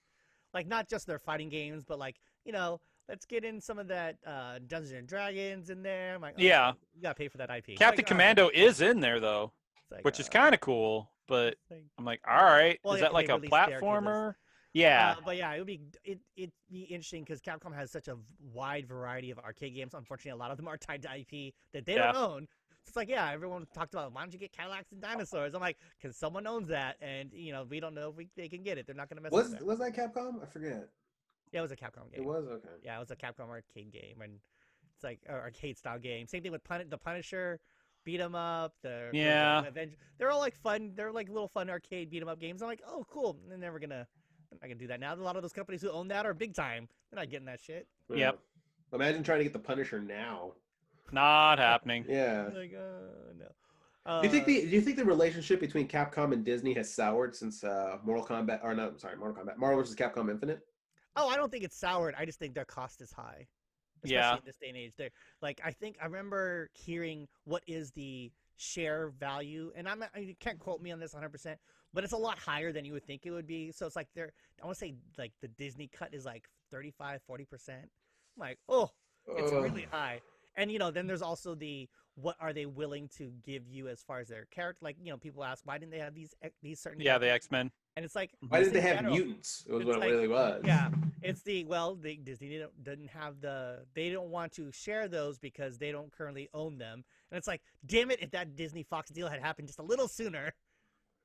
like not just their fighting games, but like, let's get in some of that Dungeons and Dragons in there. I'm like, yeah, you gotta pay for that IP. Captain Commando is in there though, which is kind of cool. But I'm like, all right, is that like a platformer? Yeah. But yeah, it'd be interesting because Capcom has such a wide variety of arcade games. Unfortunately, a lot of them are tied to IP that they don't own. So it's like, yeah, everyone talked about, why don't you get Cadillacs and dinosaurs? I'm like, because someone owns that, and we don't know if they can get it. They're not gonna mess with that. Was that Capcom? I forget. Yeah, it was a Capcom game. It was? Okay. Yeah, it was a Capcom arcade game, and it's like an arcade style game. Same thing with the Punisher, beat 'em up. They're all like fun. They're like little fun arcade beat 'em up games. I'm like, oh, cool. They're not gonna do that now. A lot of those companies who own that are big time. They're not getting that shit. Yep. Imagine trying to get the Punisher now. Not happening. Yeah. Like, no. Do you think the relationship between Capcom and Disney has soured since Mortal Kombat Marvel vs. Capcom Infinite? Oh, I don't think it's soured. I just think their cost is high. Especially in this day and age. They're like, I remember hearing what is the share value, and you can't quote me on this 100%, but it's a lot higher than you would think it would be. So it's like I want to say like the Disney cut is like 35-40%. I'm like, it's really high. And then there's also what are they willing to give you as far as their character? Like, people ask, why didn't they have these certain the X-Men? And it's like, why didn't they have mutants? It was what it really was. Yeah, it's Disney didn't have they don't want to share those because they don't currently own them. And it's like, damn it, if that Disney Fox deal had happened just a little sooner.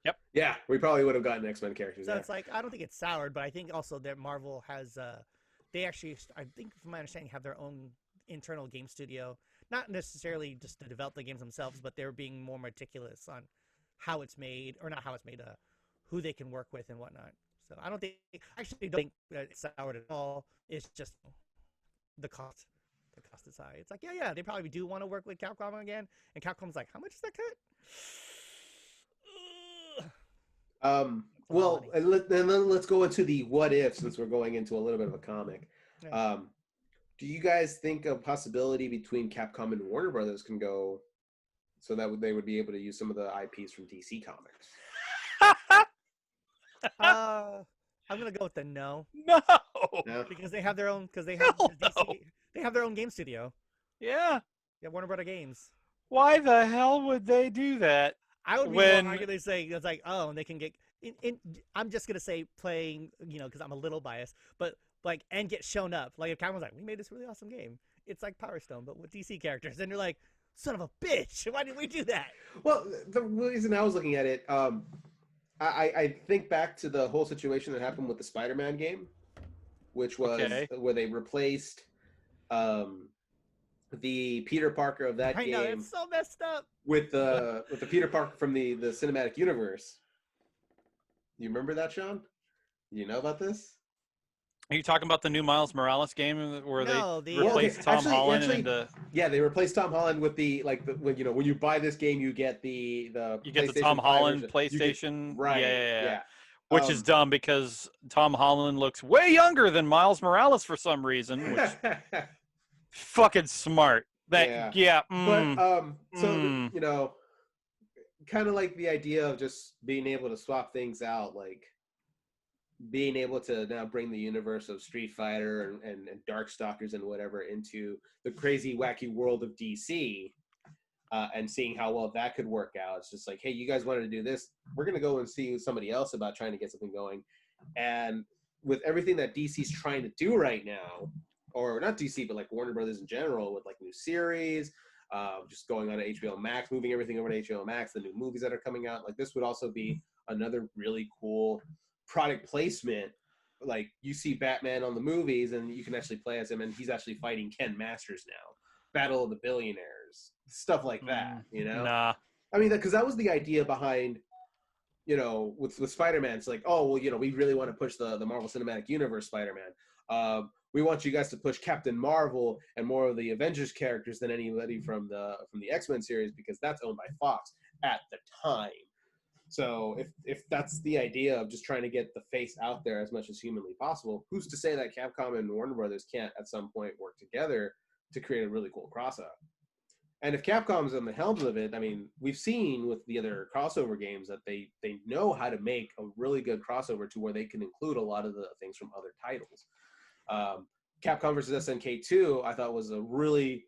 Yep. Yeah, we probably would have gotten X-Men characters. So it's like, I don't think it's soured, but I think also that Marvel has they actually, I think from my understanding, have their own internal game studio. Not necessarily just to develop the games themselves, but they're being more meticulous on how it's made, or not how it's made, who they can work with and whatnot. So I don't think it's soured at all. It's just the cost. The cost is high. It's like, yeah, they probably do want to work with Capcom again, and Capcom's like, how much is that cut? Well, and then let's go into the what if, since we're going into a little bit of a comic. Yeah. Do you guys think a possibility between Capcom and Warner Brothers can go so that they would be able to use some of the IPs from DC Comics? I'm gonna go with the no. No, because they have their own. Because they have DC, they have their own game studio. Yeah. Yeah, Warner Brothers Games. Why the hell would they do that? I would be more arguably saying it's like, and they can get. I'm just gonna say playing, because I'm a little biased, but and get shown up. Like if Capcom's like, we made this really awesome game. It's like Power Stone, but with DC characters, and you're like, son of a bitch, why did we do that? Well, the reason I was looking at it, I think back to the whole situation that happened with the Spider-Man game, which was where they replaced the Peter Parker of that game. I know, it's so messed up. With the Peter Parker from the cinematic universe. You remember that, Sean? You know about this? Are you talking about the new Miles Morales game where they replaced Tom Holland? Yeah, they replaced Tom Holland with when you buy this game, you get the Tom Holland PlayStation. Right. Yeah. Which is dumb because Tom Holland looks way younger than Miles Morales for some reason. Which fucking smart. But kind of like the idea of just being able to swap things out, like being able to now bring the universe of Street Fighter and Darkstalkers and whatever into the crazy, wacky world of DC, and seeing how well that could work out. It's just like, hey, you guys wanted to do this. We're going to go and see somebody else about trying to get something going. And with everything that DC's trying to do right now, or not DC, but like Warner Brothers in general, with like new series, just going on to HBO Max, moving everything over to HBO Max, the new movies that are coming out, like this would also be another really cool product placement. Like you see Batman on the movies, and you can actually play as him, and he's actually fighting Ken Masters now. Battle of the Billionaires, stuff like that. You know, Nah. I mean, because that was the idea behind, with Spider-Man. It's like, oh well, we really want to push the Marvel Cinematic Universe Spider-Man. We want you guys to push Captain Marvel and more of the Avengers characters than anybody from the X-Men series, because that's owned by Fox at the time. So if that's the idea of just trying to get the face out there as much as humanly possible, who's to say that Capcom and Warner Brothers can't at some point work together to create a really cool crossover? And if Capcom's on the helms of it, I mean, we've seen with the other crossover games that they know how to make a really good crossover to where they can include a lot of the things from other titles. Capcom versus SNK 2, I thought was a really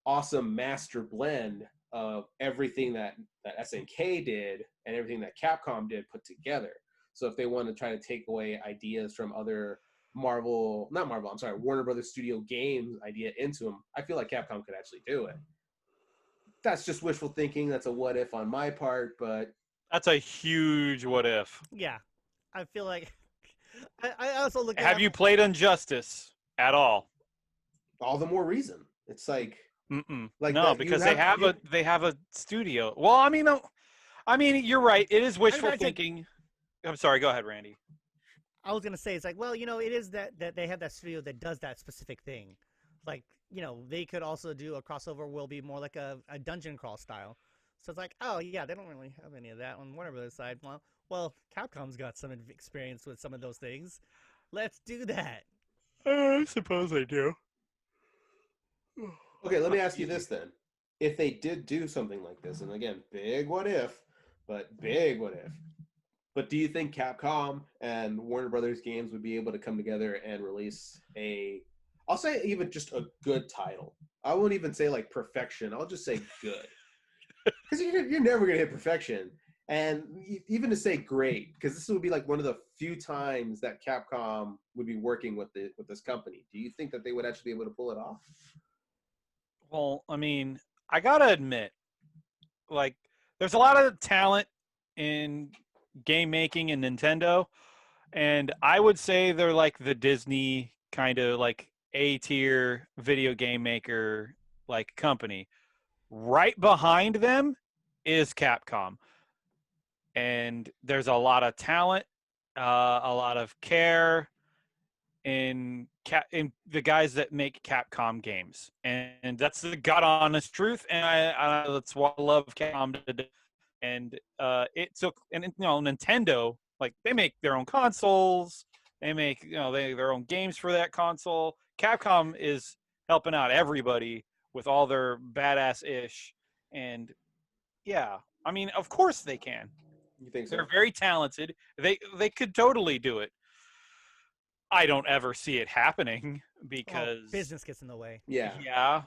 awesome master blend of everything that SNK did and everything that Capcom did put together. So if they want to try to take away ideas from other Warner Brothers Studio games idea into them, I feel like Capcom could actually do it. That's just wishful thinking. That's a what if on my part, but That's a huge what if. Yeah, I feel like I also look at. Have you played Injustice at all? all the more reason. It's like, like no, because they have a studio. Well, I mean, you're right. It is wishful thinking. I'm sorry. Go ahead, Randy. I was gonna say it's like, well, it is that they have that studio that does that specific thing. Like, they could also do a crossover will be more like a dungeon crawl style. So it's like, oh yeah, they don't really have any of that on Warner Brothers side. Well, Capcom's got some experience with some of those things. Let's do that. I suppose they do. Okay, let me ask you this then. If they did do something like this, and again, big what if, but do you think Capcom and Warner Brothers games would be able to come together and release I'll say even just a good title? I won't even say like perfection. I'll just say good. Because you're never going to hit perfection. And even to say great, because this would be like one of the few times that Capcom would be working with this company. Do you think that they would actually be able to pull it off? Well, I mean, I gotta admit, like, there's a lot of talent in game making in Nintendo, and I would say they're like the Disney kind of like A-tier video game maker like company. Right behind them is Capcom, and there's a lot of talent, a lot of care in the guys that make Capcom games, and that's the god honest truth. And that's why I love Capcom today. And it took, and Nintendo, like, they make their own consoles, they make their own games for that console. Capcom is helping out everybody with all their badass ish, and yeah, I mean, of course they can. You think so? They're very talented. They could totally do it. I don't ever see it happening because business gets in the way. Yeah.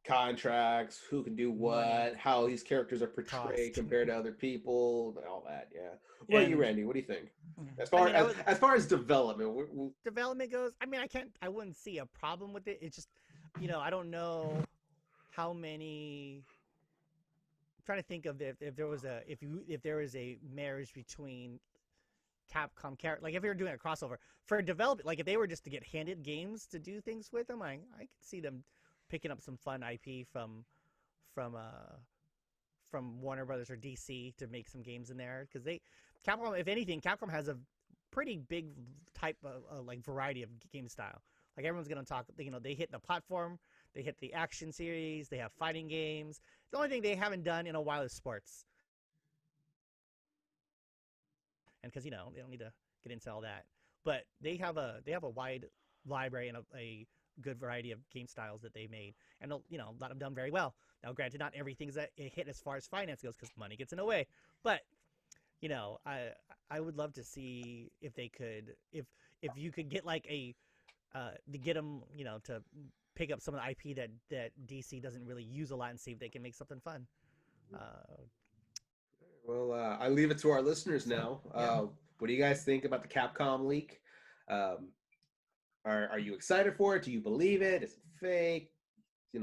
Contracts, who can do what, how these characters are portrayed compared to other people, and all that. Yeah. What about you, Randy? What do you think? As far as development, development goes, I mean, I wouldn't see a problem with it. It's just, I don't know how many. I'm trying to think of if there was a marriage between Capcom character, like if they were doing a crossover for development, like if they were just to get handed games to do things with them, I could see them picking up some fun IP from Warner Brothers or DC to make some games in there, because Capcom, if anything, Capcom has a pretty big type of like variety of game style. Like everyone's gonna talk, they hit the platform, they hit the action series, they have fighting games. The only thing they haven't done in a while is sports. And because they don't need to get into all that, but they have a wide library and a good variety of game styles that they made, and a lot of them done very well. Now, granted, not everything's a hit as far as finance goes because money gets in the way, but I would love to see if they could, if you could get like to get them to pick up some of the IP that DC doesn't really use a lot and see if they can make something fun. Well, I leave it to our listeners now. What do you guys think about the Capcom leak? Are you excited for it? Do you believe it? Is it fake? We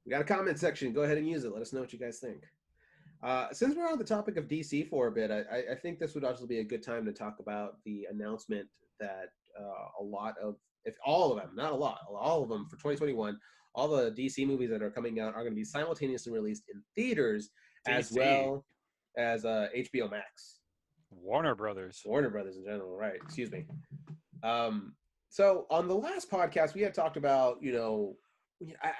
got a comment section. Go ahead and use it. Let us know what you guys think. Since we're on the topic of DC for a bit, I think this would also be a good time to talk about the announcement that a lot of, if all of them, not a lot, all of them for 2021, all the DC movies that are coming out are going to be simultaneously released in theaters as DC. well as HBO Max. Warner Brothers in general, right? Excuse me. So on the last podcast, we had talked about,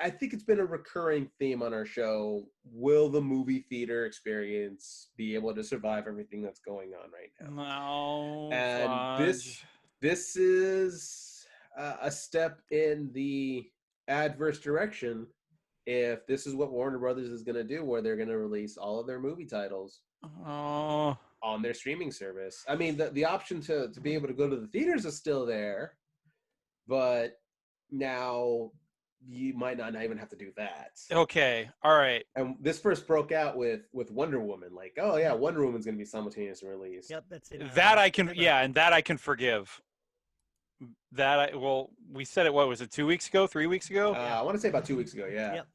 I think it's been a recurring theme on our show. Will the movie theater experience be able to survive everything that's going on right now? No. And fudge. this is a step in the adverse direction. If this is what Warner Brothers is going to do, where they're going to release all of their movie titles Oh. on their streaming service. I mean, the option to be able to go to the theaters is still there, but now you might not even have to do that. Okay. All right. And this first broke out with Wonder Woman. Like, oh yeah, Wonder Woman's going to be simultaneously released. Yep, that's it. That I can, and that I can forgive. We said it. What was it? 2 weeks ago? 3 weeks ago? I want to say about 2 weeks ago. Yeah. Yep.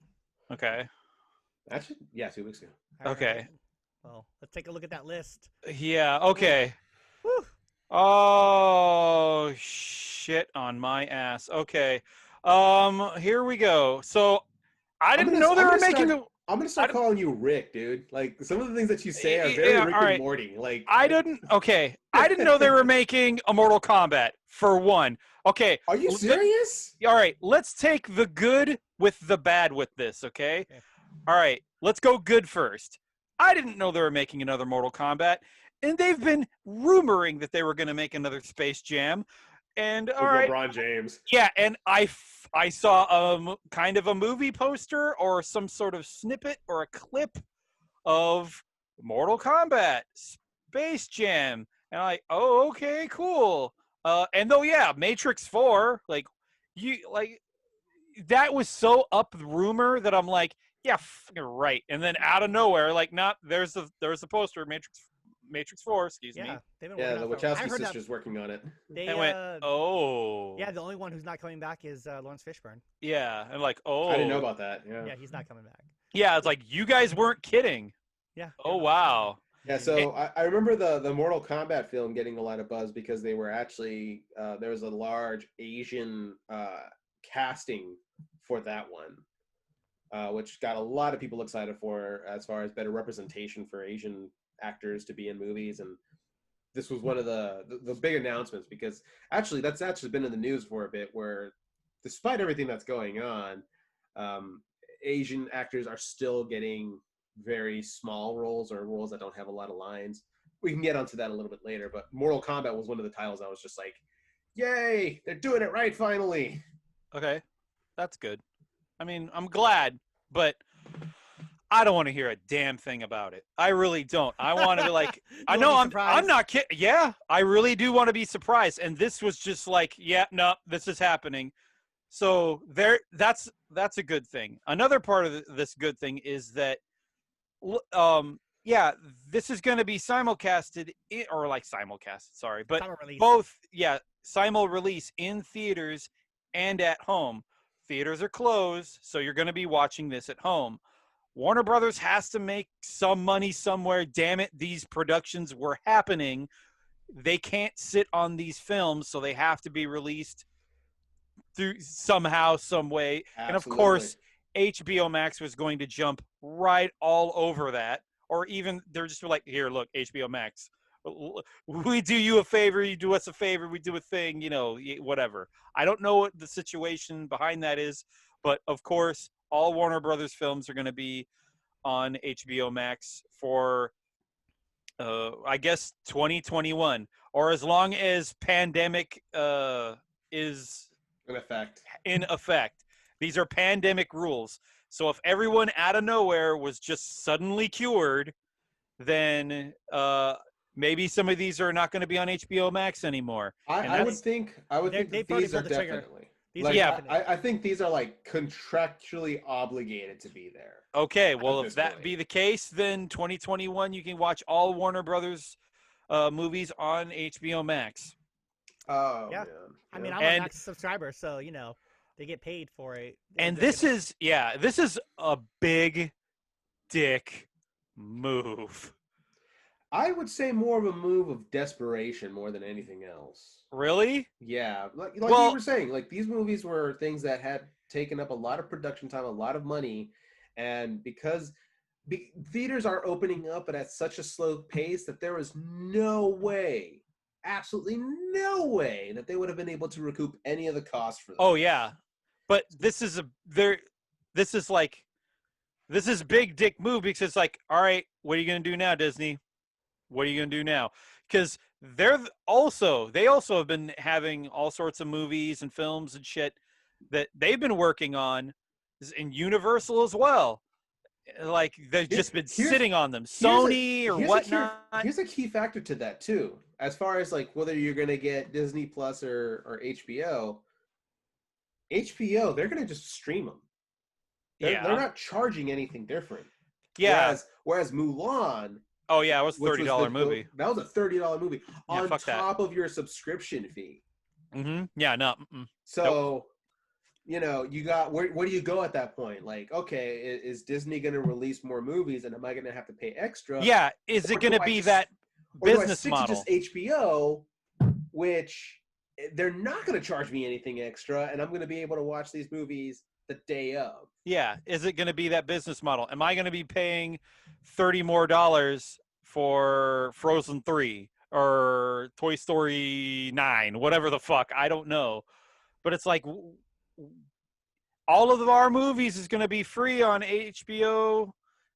Okay. Actually, yeah, 2 weeks ago. Okay. Right. Well, let's take a look at that list. Yeah. Okay. Whew. Oh shit on my ass. Okay. Here we go. So I didn't know they were making a. I'm gonna start calling you Rick, dude. Like some of the things that you say are very Rick and Morty. Like I didn't know they were making a Mortal Kombat for one. Okay. Are you serious? All right, let's take the good with the bad with this, okay? All right, let's go good first. I didn't know they were making another Mortal Kombat, and they've been rumoring that they were going to make another Space Jam. And all right, LeBron James. Yeah, and I saw kind of a movie poster or some sort of snippet or a clip of Mortal Kombat Space Jam, and I'm like, oh, okay, cool. And though, yeah, Matrix 4, that was so up the rumor that I'm like, yeah, you're right. And then out of nowhere, like, there's the poster, Matrix 4, excuse me. They've been the Wachowski sisters working on it. They went, oh. Yeah, the only one who's not coming back is Lawrence Fishburne. Yeah, and like, oh. I didn't know about that. Yeah. Yeah, he's not coming back. Yeah, it's like, you guys weren't kidding. Yeah. Oh, wow. Yeah, so I remember the Mortal Kombat film getting a lot of buzz because they were actually there was a large Asian casting for that one, which got a lot of people excited for as far as better representation for Asian actors to be in movies. And this was one of the big announcements because that's actually been in the news for a bit, where despite everything that's going on, Asian actors are still getting very small roles or roles that don't have a lot of lines. We can get onto that a little bit later, but Mortal Kombat was one of the titles I was just like, yay, they're doing it right finally. Okay, that's good. I mean, I'm glad, but I don't want to hear a damn thing about it. I really don't. I want to be like, I know I'm not kidding. Yeah, I really do want to be surprised. And this was just like, yeah, no, this is happening. So that's a good thing. Another part of this good thing is that, yeah, this is going to be simulcasted but both, yeah, simul release in theaters and at home. Theaters are closed, so you're going to be watching this at home. Warner Brothers has to make some money somewhere. Damn it, these productions were happening. They can't sit on these films, so they have to be released through somehow, some way. Absolutely. And of course, HBO Max was going to jump right all over that. Or even they're just like, here, look, HBO Max. We do you a favor, you do us a favor, we do a thing, whatever. I don't know what the situation behind that is, but of course, all Warner Brothers films are going to be on HBO Max for, I guess, 2021, or as long as pandemic is in effect. These are pandemic rules. So if everyone out of nowhere was just suddenly cured, then maybe some of these are not going to be on HBO Max anymore. I would think these are definitely. I think these are like contractually obligated to be there. Okay, well, if that be the case, then 2021 you can watch all Warner Brothers movies on HBO Max. Oh, yeah. Man. I mean, I'm a Max subscriber, so they get paid for it. And this is a big dick move. I would say more of a move of desperation more than anything else. Really? Yeah, like you Well, were saying, like these movies were things that had taken up a lot of production time, a lot of money, and because theaters are opening up but at such a slow pace that there was no way, absolutely no way that they would have been able to recoup any of the costs for oh those. yeah. But this is this is like this is big dick move because it's like, all right, what are you going to do now, Disney? What are you going to do now? Because they also have been having all sorts of movies and films and shit that they've been working on in Universal as well. Like they've just been sitting on them, Sony or whatnot. Here's a key factor to that too, as far as like whether you're going to get Disney Plus or HBO. HBO, they're going to just stream them. They're not charging anything different. Yeah. Whereas Mulan. Oh yeah, it was $30 movie. That was a $30 movie on top that. of your subscription fee. Mm-hmm. Yeah, no. So, nope. You know, you got where do you go at that point? Like, okay, is Disney going to release more movies, and am I going to have to pay extra? Yeah, is it going to be that business model? To just HBO, which they're not going to charge me anything extra, and I'm going to be able to watch these movies the day of. Yeah, is it going to be that business model? Am I going to be paying $30 more for Frozen 3 or Toy Story 9, whatever the fuck? I don't know. But it's like all of our movies is going to be free on HBO.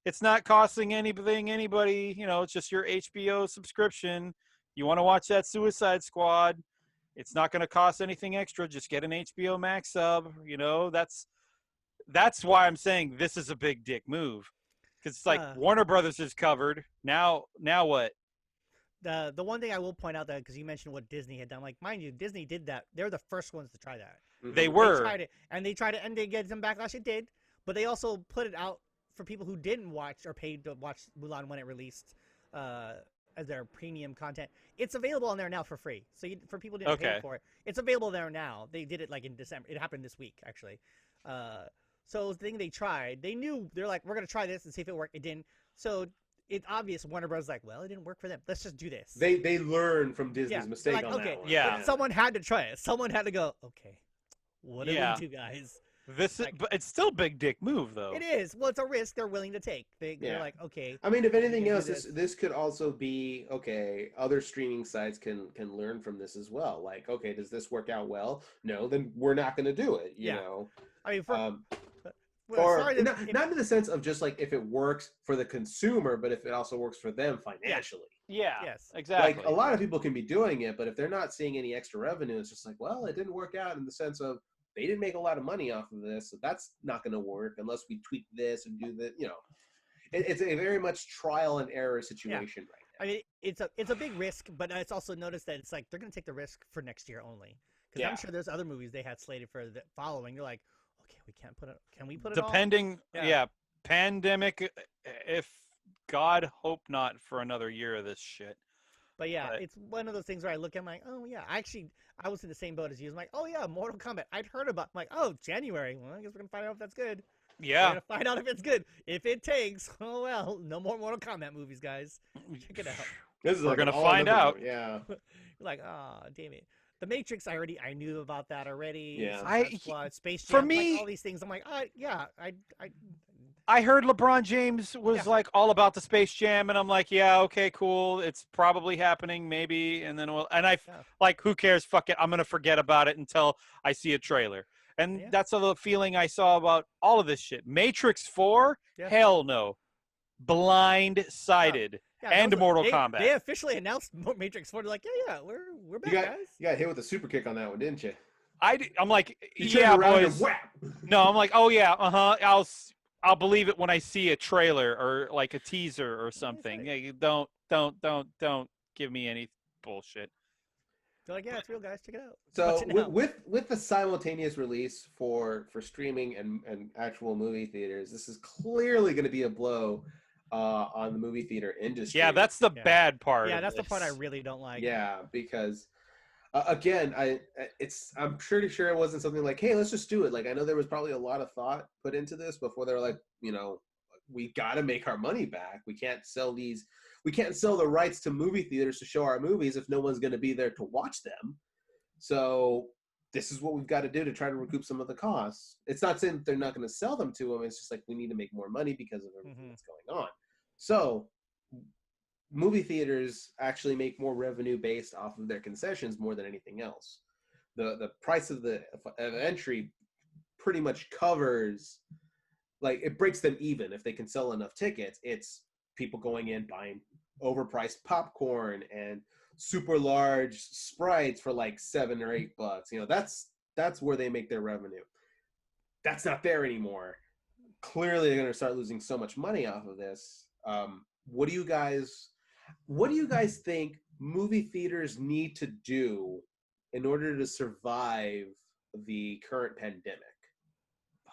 It's not costing anybody, you know, it's just your HBO subscription. You want to watch that Suicide Squad, it's not going to cost anything extra. Just get an HBO Max sub, you know. That's why I'm saying this is a big dick move, because it's like Warner Brothers is covered. Now what? The one thing I will point out, that because you mentioned what Disney had done, like, mind you, Disney did that. They're the first ones to try that. Mm-hmm. They were. They tried it, and they get some backlash. It did, but they also put it out for people who didn't watch or paid to watch Mulan when it released as their premium content. It's available on there now for free. So for people who didn't pay for it, it's available there now. They did it like in December. It happened this week, actually. So the thing they tried, they're like, we're going to try this and see if it worked. It didn't. So it's obvious Warner Bros. Like, well, it didn't work for them. Let's just do this. They learn from Disney's mistake on that one. Yeah. But someone had to try it. Someone had to go, okay, what do we do, guys? But it's still a big dick move, though. It is. Well, it's a risk they're willing to take. They're like, okay. I mean, if anything else, this could also be, okay, other streaming sites can learn from this as well. Like, okay, does this work out well? No, then we're not going to do it, you know? I mean, not in the sense of just like if it works for the consumer, but if it also works for them financially. Yeah. Yes. Exactly. Like a lot of people can be doing it, but if they're not seeing any extra revenue, it's just like, well, it didn't work out in the sense of they didn't make a lot of money off of this, so that's not going to work unless we tweak this and do that. You know, it's a very much trial and error situation right now. I mean, it's a big risk, but it's also noticed that it's like they're going to take the risk for next year only, because I'm sure there's other movies they had slated for the following. They're like, okay, we can't put it. Can we put it? Depending, pandemic. If God hope not for another year of this shit. But it's one of those things where I look at, I'm like, oh yeah, I was in the same boat as you. I'm like, oh yeah, Mortal Kombat. I'd heard about. I'm like, oh, January. Well, I guess we're gonna find out if that's good. Yeah. We're gonna find out if it's good. If it takes, oh well, no more Mortal Kombat movies, guys. Check it out. We're gonna find out. Yeah. You're like, oh, damn it. The Matrix, I knew about that already. Yeah. Space Jam, for me, like, all these things. I'm like, I heard LeBron James was like all about the Space Jam, and I'm like, yeah, okay, cool. It's probably happening, maybe, and then like, who cares? Fuck it, I'm gonna forget about it until I see a trailer. And that's the feeling I saw about all of this shit. Matrix 4, hell no, blindsided. And Mortal Kombat. They officially announced Matrix 4. They're like, yeah, we're back, guys. You got hit with a super kick on that one, didn't you? I'm like, yeah, boys. No, I'm like, oh yeah, I'll believe it when I see a trailer or like a teaser or something. Yeah, don't give me any bullshit. They're like, yeah, it's real, guys. Check it out. So with the simultaneous release for streaming and actual movie theaters, this is clearly going to be a blow on the movie theater industry. Yeah, that's the bad part. Yeah, that's the part I really don't like. Yeah, because again, I'm pretty sure it wasn't something like, hey, let's just do it. Like, I know there was probably a lot of thought put into this before they were like, you know, we got to make our money back. We can't sell the rights to movie theaters to show our movies if no one's going to be there to watch them. So this is what we've got to do to try to recoup some of the costs. It's not saying that they're not going to sell them to them. It's just like we need to make more money because of everything that's going on. So movie theaters actually make more revenue based off of their concessions more than anything else. The price of the entry pretty much covers, like, it breaks them even. If they can sell enough tickets, it's people going in buying overpriced popcorn and super large Sprites for like $7 or $8. You know, that's where they make their revenue. That's not there anymore. Clearly they're going to start losing so much money off of this. What do you guys think movie theaters need to do in order to survive the current pandemic?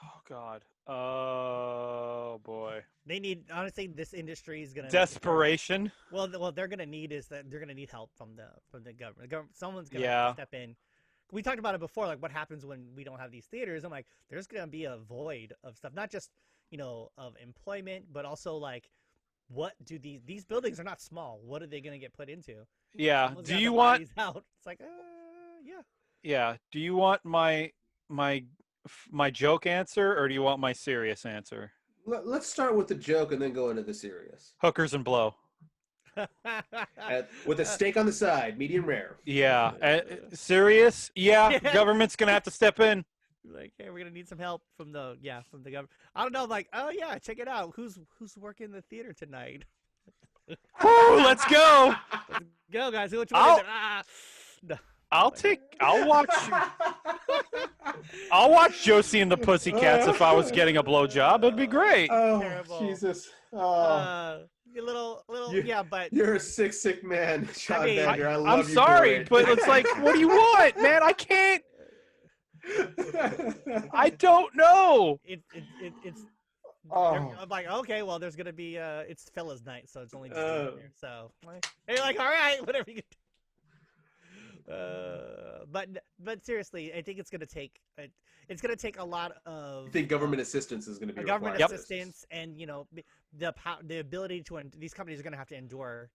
Oh God. Oh boy. They need, honestly, this industry is gonna Desperation. What they're gonna need is that they're gonna need help from the government. Someone's gonna have to step in. We talked about it before, like what happens when we don't have these theaters. I'm like, there's gonna be a void of stuff, not just of employment, but also like, what do these buildings are not small. What are they gonna get put into? Yeah. Someone's Do got you the want? bodies out? It's like, yeah. Yeah. Do you want my joke answer, or do you want my serious answer? Let's start with the joke and then go into the serious. Hookers and blow. With a steak on the side, medium rare. Yeah. Serious? Yeah. Government's gonna have to step in. Like, hey, we're gonna need some help from the government. I don't know. Like, oh yeah, check it out. Who's working the theater tonight? Woo, let's go. Let's go, guys. Which I'll- one is it? No. I'll watch Josie and the Pussycats if I was getting a blowjob. It'd be great. Oh, Terrible. Jesus. A little, yeah, but You're a sick man, Sean Bender. I love I'm you sorry, for it. but it's like, what do you want, man? I can't. I don't know. it's. Oh. I'm like, okay, well, there's gonna be it's fellas' night, so it's only just in there. So you're like, all right, whatever you can do. But seriously, I think it's gonna take a lot of. You think government assistance is going to be government required? assistance, and the ability to these companies are gonna have to endure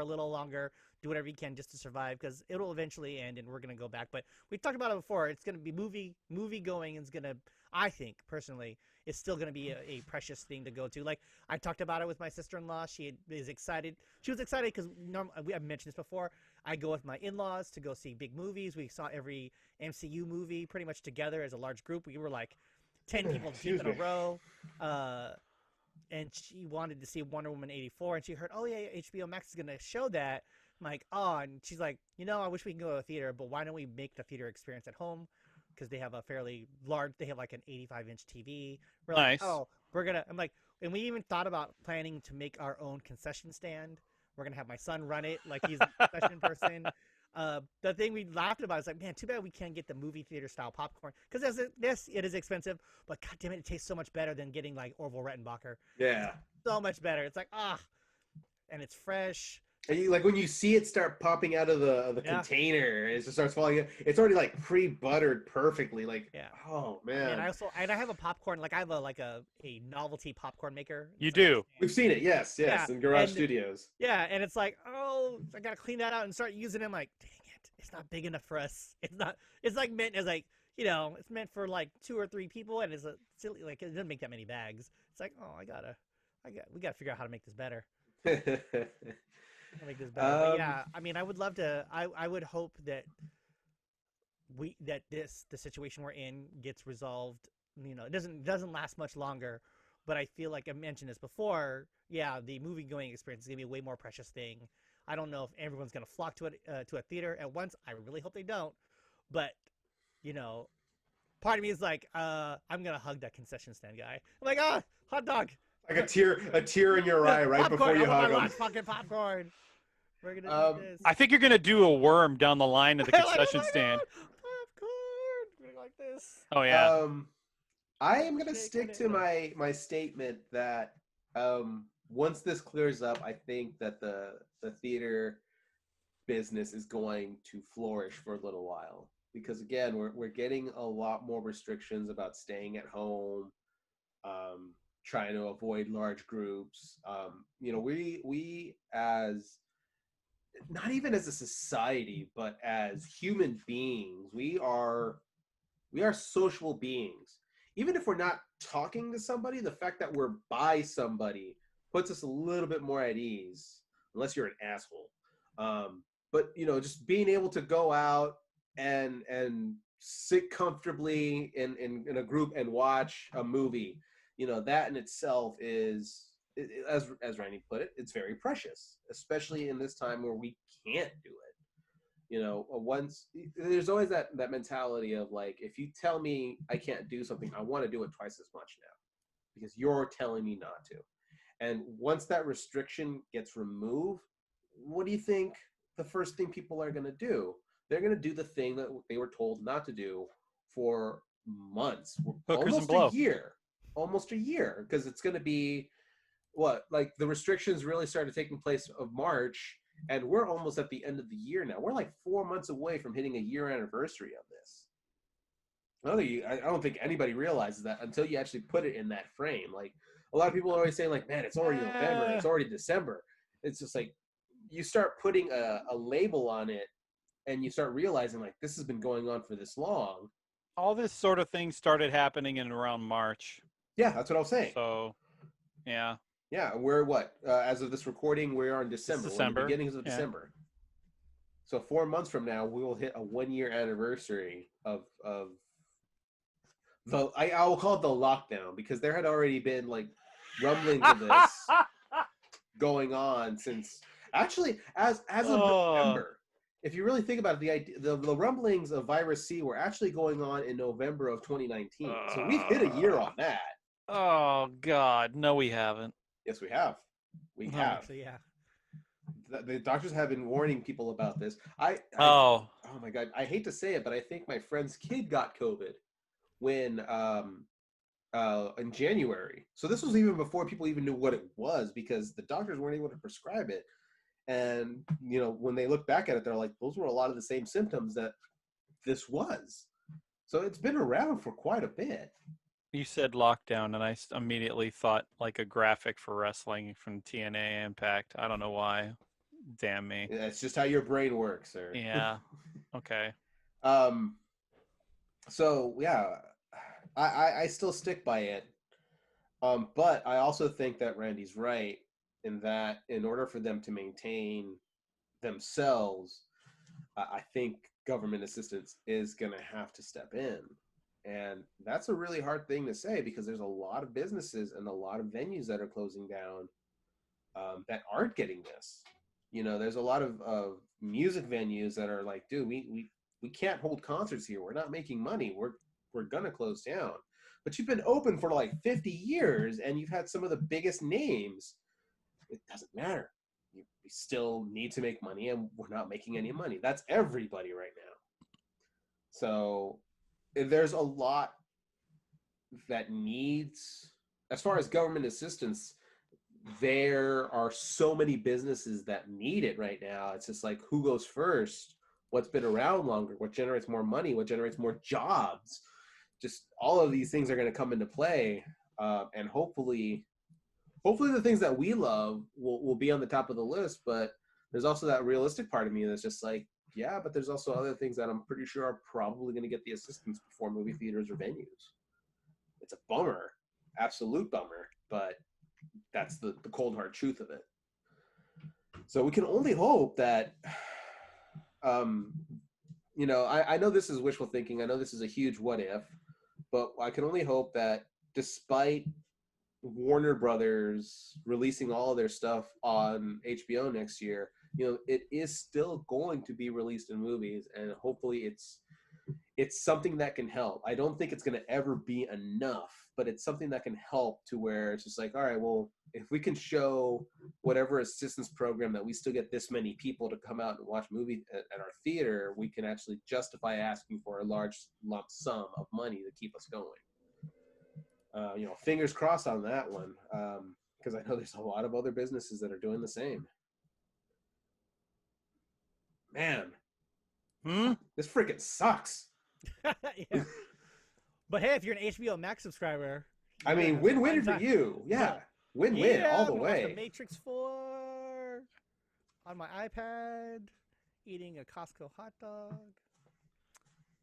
a little longer, do whatever you can just to survive, because it'll eventually end, and we're gonna go back. But we talked about it before. It's gonna be movie going is gonna, I think personally, is still gonna be a precious thing to go to. Like, I talked about it with my sister-in-law. She was excited because I've mentioned this before. I go with my in-laws to go see big movies. We saw every MCU movie pretty much together as a large group. We were like 10 people deep in a row. And she wanted to see Wonder Woman 84, and she heard, oh yeah, HBO Max is gonna show that. I'm like, oh, and she's like, I wish we can go to a theater, but why don't we make the theater experience at home? Because they have a fairly large, they have like an 85-inch TV. We're like, Nice. oh, I'm like, and we even thought about planning to make our own concession stand. We're gonna have my son run it, like he's a concession person. The thing we laughed about is like, man, too bad we can't get the movie theater style popcorn, because yes, it is expensive, but god damn it tastes so much better than getting like Orville Redenbacher. Yeah. So much better. It's like, and it's fresh. And like when you see it start popping out of the container, it just starts falling in. It's already like pre-buttered perfectly. Like, oh man. And I have a popcorn, like I have a novelty popcorn maker. You do. We've seen it, yes, in Garage Studios. Yeah, and it's like, oh, I gotta clean that out and start using it. I'm like, dang it, it's not big enough for us. It's not. It's like meant as like, it's meant for like 2 or 3 people, and it's a silly, like it doesn't make that many bags. It's like, oh, we gotta figure out how to make this better. Make this better. But yeah, I mean, I would love to. I would hope that the situation we're in gets resolved. It doesn't last much longer. But I feel like I mentioned this before. Yeah, the movie going experience is gonna be a way more precious thing. I don't know if everyone's gonna flock to it to a theater at once. I really hope they don't. But part of me is like, I'm gonna hug that concession stand guy. I'm like, hot dog. Like a tear in your eye right popcorn, before you hug him. Fucking popcorn. We're gonna do this. I think you're gonna do a worm down the line of the concession stand. Popcorn. We're gonna like this. Oh yeah. I am gonna stick to my statement that once this clears up, I think that the theater business is going to flourish for a little while, because again, we're getting a lot more restrictions about staying at home. trying to avoid large groups. We as not even as a society, but as human beings, we are social beings. Even if we're not talking to somebody, the fact that we're by somebody puts us a little bit more at ease, unless you're an asshole. But just being able to go out and sit comfortably in a group and watch a movie, that in itself is, as Randy put it, it's very precious, especially in this time where we can't do it. Once there's always that mentality of like, if you tell me I can't do something, I want to do it twice as much now because you're telling me not to. And once that restriction gets removed, what do you think the first thing people are going to do? They're going to do the thing that they were told not to do for months, Hookers and blow. Almost a year, because it's going to be like the restrictions really started taking place of March. And we're almost at the end of the year now. We're like 4 months away from hitting a year anniversary of this. I don't think anybody realizes that until you actually put it in that frame. Like, a lot of people are always saying, like, man, it's already November, it's already December. It's just like, you start putting a label on it, and you start realizing, like, this has been going on for this long. All this sort of thing started happening in around March. Yeah, that's what I was saying. So, yeah. Yeah, we're what? As of this recording, we are in December. We're in the beginnings of December. So 4 months from now, we will hit a 1-year anniversary of the. I will call it the lockdown, because there had already been like rumblings of this going on since actually as of November. If you really think about it, the rumblings of Virus C were actually going on in November of 2019. So we've hit a year on that. Oh God, no, we haven't. Yes, we have. We have. Actually, yeah. The doctors have been warning people about this. Oh my God, I hate to say it, but I think my friend's kid got COVID when in January. So this was even before people even knew what it was, because the doctors weren't able to prescribe it. And when they look back at it, they're like, those were a lot of the same symptoms that this was. So it's been around for quite a bit. You said lockdown, and I immediately thought like a graphic for wrestling from TNA Impact. I don't know why. Damn me. That's just how your brain works, sir. Yeah. Okay. So yeah, I still stick by it. But I also think that Randy's right in that in order for them to maintain themselves, I think government assistance is going to have to step in. And that's a really hard thing to say, because there's a lot of businesses and a lot of venues that are closing down that aren't getting this. There's a lot of music venues that are like, dude, we can't hold concerts here. We're not making money. We're going to close down. But you've been open for like 50 years and you've had some of the biggest names. It doesn't matter. We still need to make money, and we're not making any money. That's everybody right now. So there's a lot that needs, as far as government assistance, there are so many businesses that need it right now. It's just like, who goes first? What's been around longer? What generates more money? What generates more jobs? Just all of these things are going to come into play, and hopefully the things that we love will be on the top of the list. But there's also that realistic part of me that's just like, yeah, but there's also other things that I'm pretty sure are probably going to get the assistance before movie theaters or venues. It's a bummer, absolute bummer, but that's the cold hard truth of it. So we can only hope that, I know this is wishful thinking. I know this is a huge what if, but I can only hope that despite Warner Brothers releasing all of their stuff on HBO next year, it is still going to be released in movies, and hopefully it's something that can help. I don't think it's going to ever be enough, but it's something that can help to where it's just like, all right, well, if we can show whatever assistance program that we still get this many people to come out and watch movies at our theater, we can actually justify asking for a large lump sum of money to keep us going. Fingers crossed on that one, because I know there's a lot of other businesses that are doing the same. Man, this freaking sucks. Yeah. But hey, if you're an HBO Max subscriber, I mean, win-win for you. Yeah, win-win all the I'm gonna watch The way. Matrix 4 on my iPad, eating a Costco hot dog.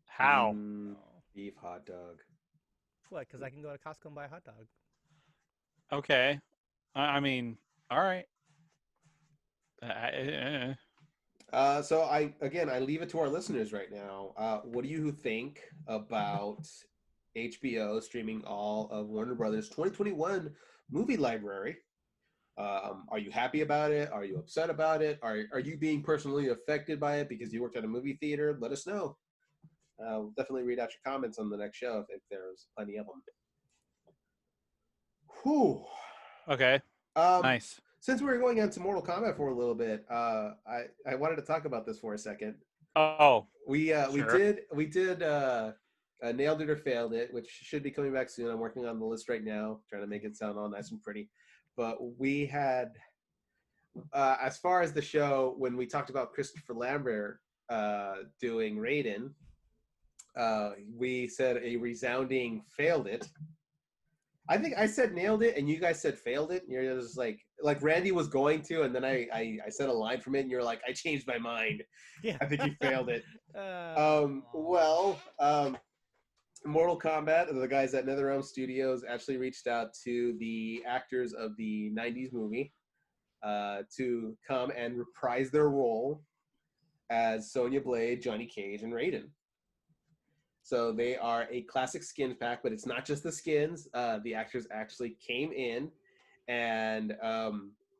How? Oh. Beef hot dog. What? Because I can go to Costco and buy a hot dog. Okay. I mean, all right. Uh, So I leave it to our listeners right now. What do you think about HBO streaming all of Warner Brothers 2021 movie library? Are you happy about it? Are you upset about it? Are you being personally affected by it because you worked at a movie theater? Let us know. We'll definitely read out your comments on the next show if there's plenty of them. Whew. Okay. Nice. Since we were going into Mortal Kombat for a little bit, I wanted to talk about this for a second. Oh, We sure. did Nailed It or Failed It, which should be coming back soon. I'm working on the list right now, trying to make it sound all nice and pretty. But we had, as far as the show, when we talked about Christopher Lambert doing Raiden, we said a resounding failed it. I think I said nailed it, and you guys said failed it. And you're just like Randy was going to, and then I said a line from it, and you're like, I changed my mind. Yeah. I think you failed it. Oh. Mortal Kombat, the guys at NetherRealm Studios actually reached out to the actors of the '90s movie to come and reprise their role as Sonya Blade, Johnny Cage, and Raiden. So they are a classic skins pack, but it's not just the skins. The actors actually came in and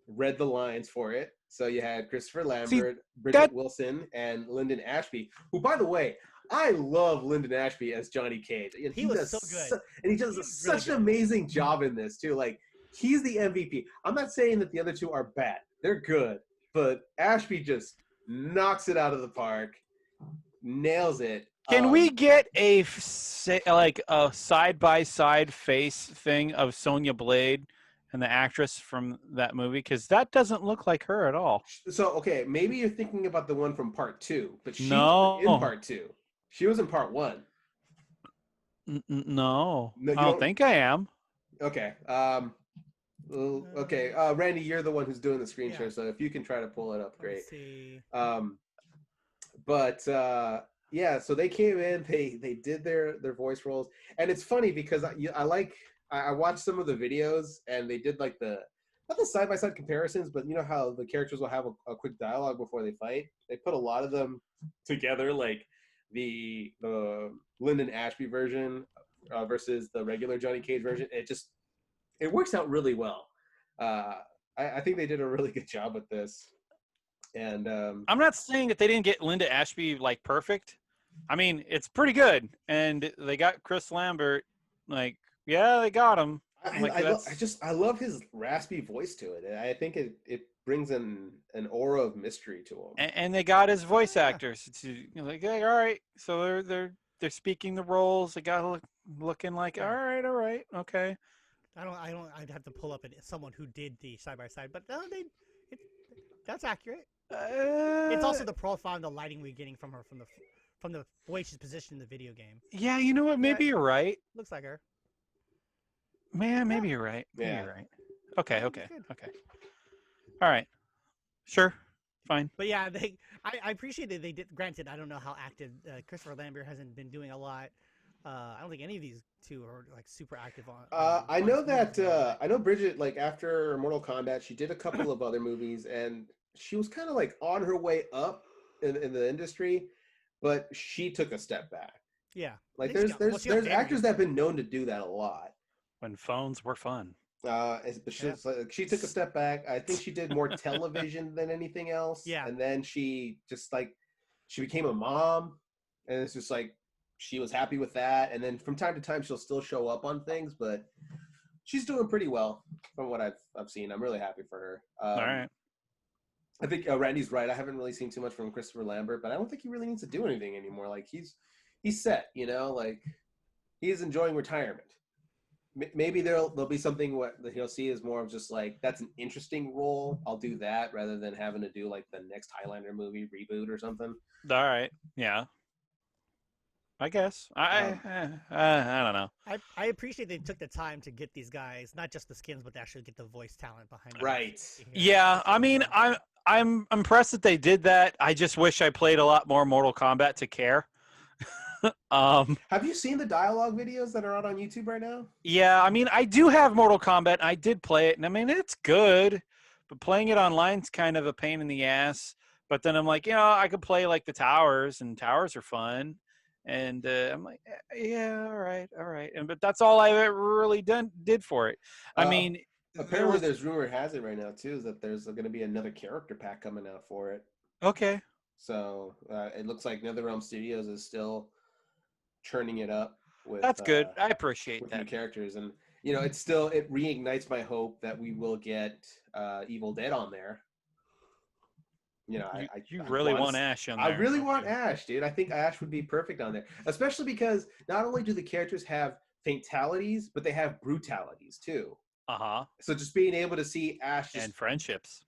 read the lines for it. So you had Christopher Lambert, Bridget Wilson, and Lyndon Ashby, who, by the way, I love Lyndon Ashby as Johnny Cage. And he was so good. And he does such an amazing job in this, too. Like, he's the MVP. I'm not saying that the other two are bad. They're good. But Ashby just knocks it out of the park, nails it. Can we get a side-by-side face thing of Sonya Blade and the actress from that movie? Because that doesn't look like her at all. So, okay, maybe you're thinking about the one from part 2, but she No. wasn't in part 2. She was in part 1. No, I don't think I am. Okay. Okay. Randy, you're the one who's doing the screen share, so if you can try to pull it up, great. Let's see. Yeah, so they came in, they did their voice roles, and it's funny because I watched some of the videos, and they did like not the side by side comparisons, but you know how the characters will have a quick dialogue before they fight. They put a lot of them together, like the Lyndon Ashby version versus the regular Johnny Cage version. It works out really well. I think they did a really good job with this. And I'm not saying that they didn't get Linda Ashby like perfect. I mean, it's pretty good, and they got Chris Lambert. Like, yeah, they got him. I love his raspy voice to it. I think it brings an aura of mystery to him. And they got his voice actors. Like, hey, all right, so they're speaking the roles. They got looking like, all right, okay. I'd have to pull up someone who did the side by side, but no, that's accurate. It's also the profile and the lighting we're getting from her from the way she's positioned in the video game. Yeah, you know what? Maybe you're right. Looks like her. Man, maybe you're right. Maybe Yeah. you're right. Okay. All right. Sure. Fine. But yeah, I appreciate that they did. Granted, I don't know how active Christopher Lambert hasn't been doing a lot. I don't think any of these two are like super active on. I know Bridget, like after Mortal Kombat, she did a couple of other movies, and she was kind of like on her way up in the industry, but she took a step back. Yeah, like there's actors that have been known to do that a lot. When phones were fun. She took a step back. I think she did more television than anything else. Yeah, and then she became a mom, and it's just like she was happy with that. And then from time to time, she'll still show up on things, but she's doing pretty well from what I've seen. I'm really happy for her. All right. I think Randy's right. I haven't really seen too much from Christopher Lambert, but I don't think he really needs to do anything anymore. Like he's set, like he's enjoying retirement. Maybe there'll be something that he'll see as more of just like, that's an interesting role, I'll do that, rather than having to do like the next Highlander movie reboot or something. All right. Yeah. I guess. I don't know. I appreciate they took the time to get these guys, not just the skins, but to actually get the voice talent behind them. Right. Yeah, I mean, I'm impressed that they did that. I just wish I played a lot more Mortal Kombat to care. Have you seen the dialogue videos that are out on YouTube right now? Yeah, I mean, I do have Mortal Kombat. I did play it, and I mean, it's good, but playing it online's kind of a pain in the ass. But then I'm like, I could play like the towers, and towers are fun. And I'm like, yeah, all right. And but that's all I ever really did for it. I mean, apparently there's rumor has it right now too is that there's going to be another character pack coming out for it. Okay. So it looks like NetherRealm Studios is still churning it up with. That's good. I appreciate with that. new characters, and it reignites my hope that we will get Evil Dead on there. You really want Ash on there. I really want Ash, dude. I think Ash would be perfect on there, especially because not only do the characters have fatalities, but they have brutalities too. So just being able to see Ash and friendships,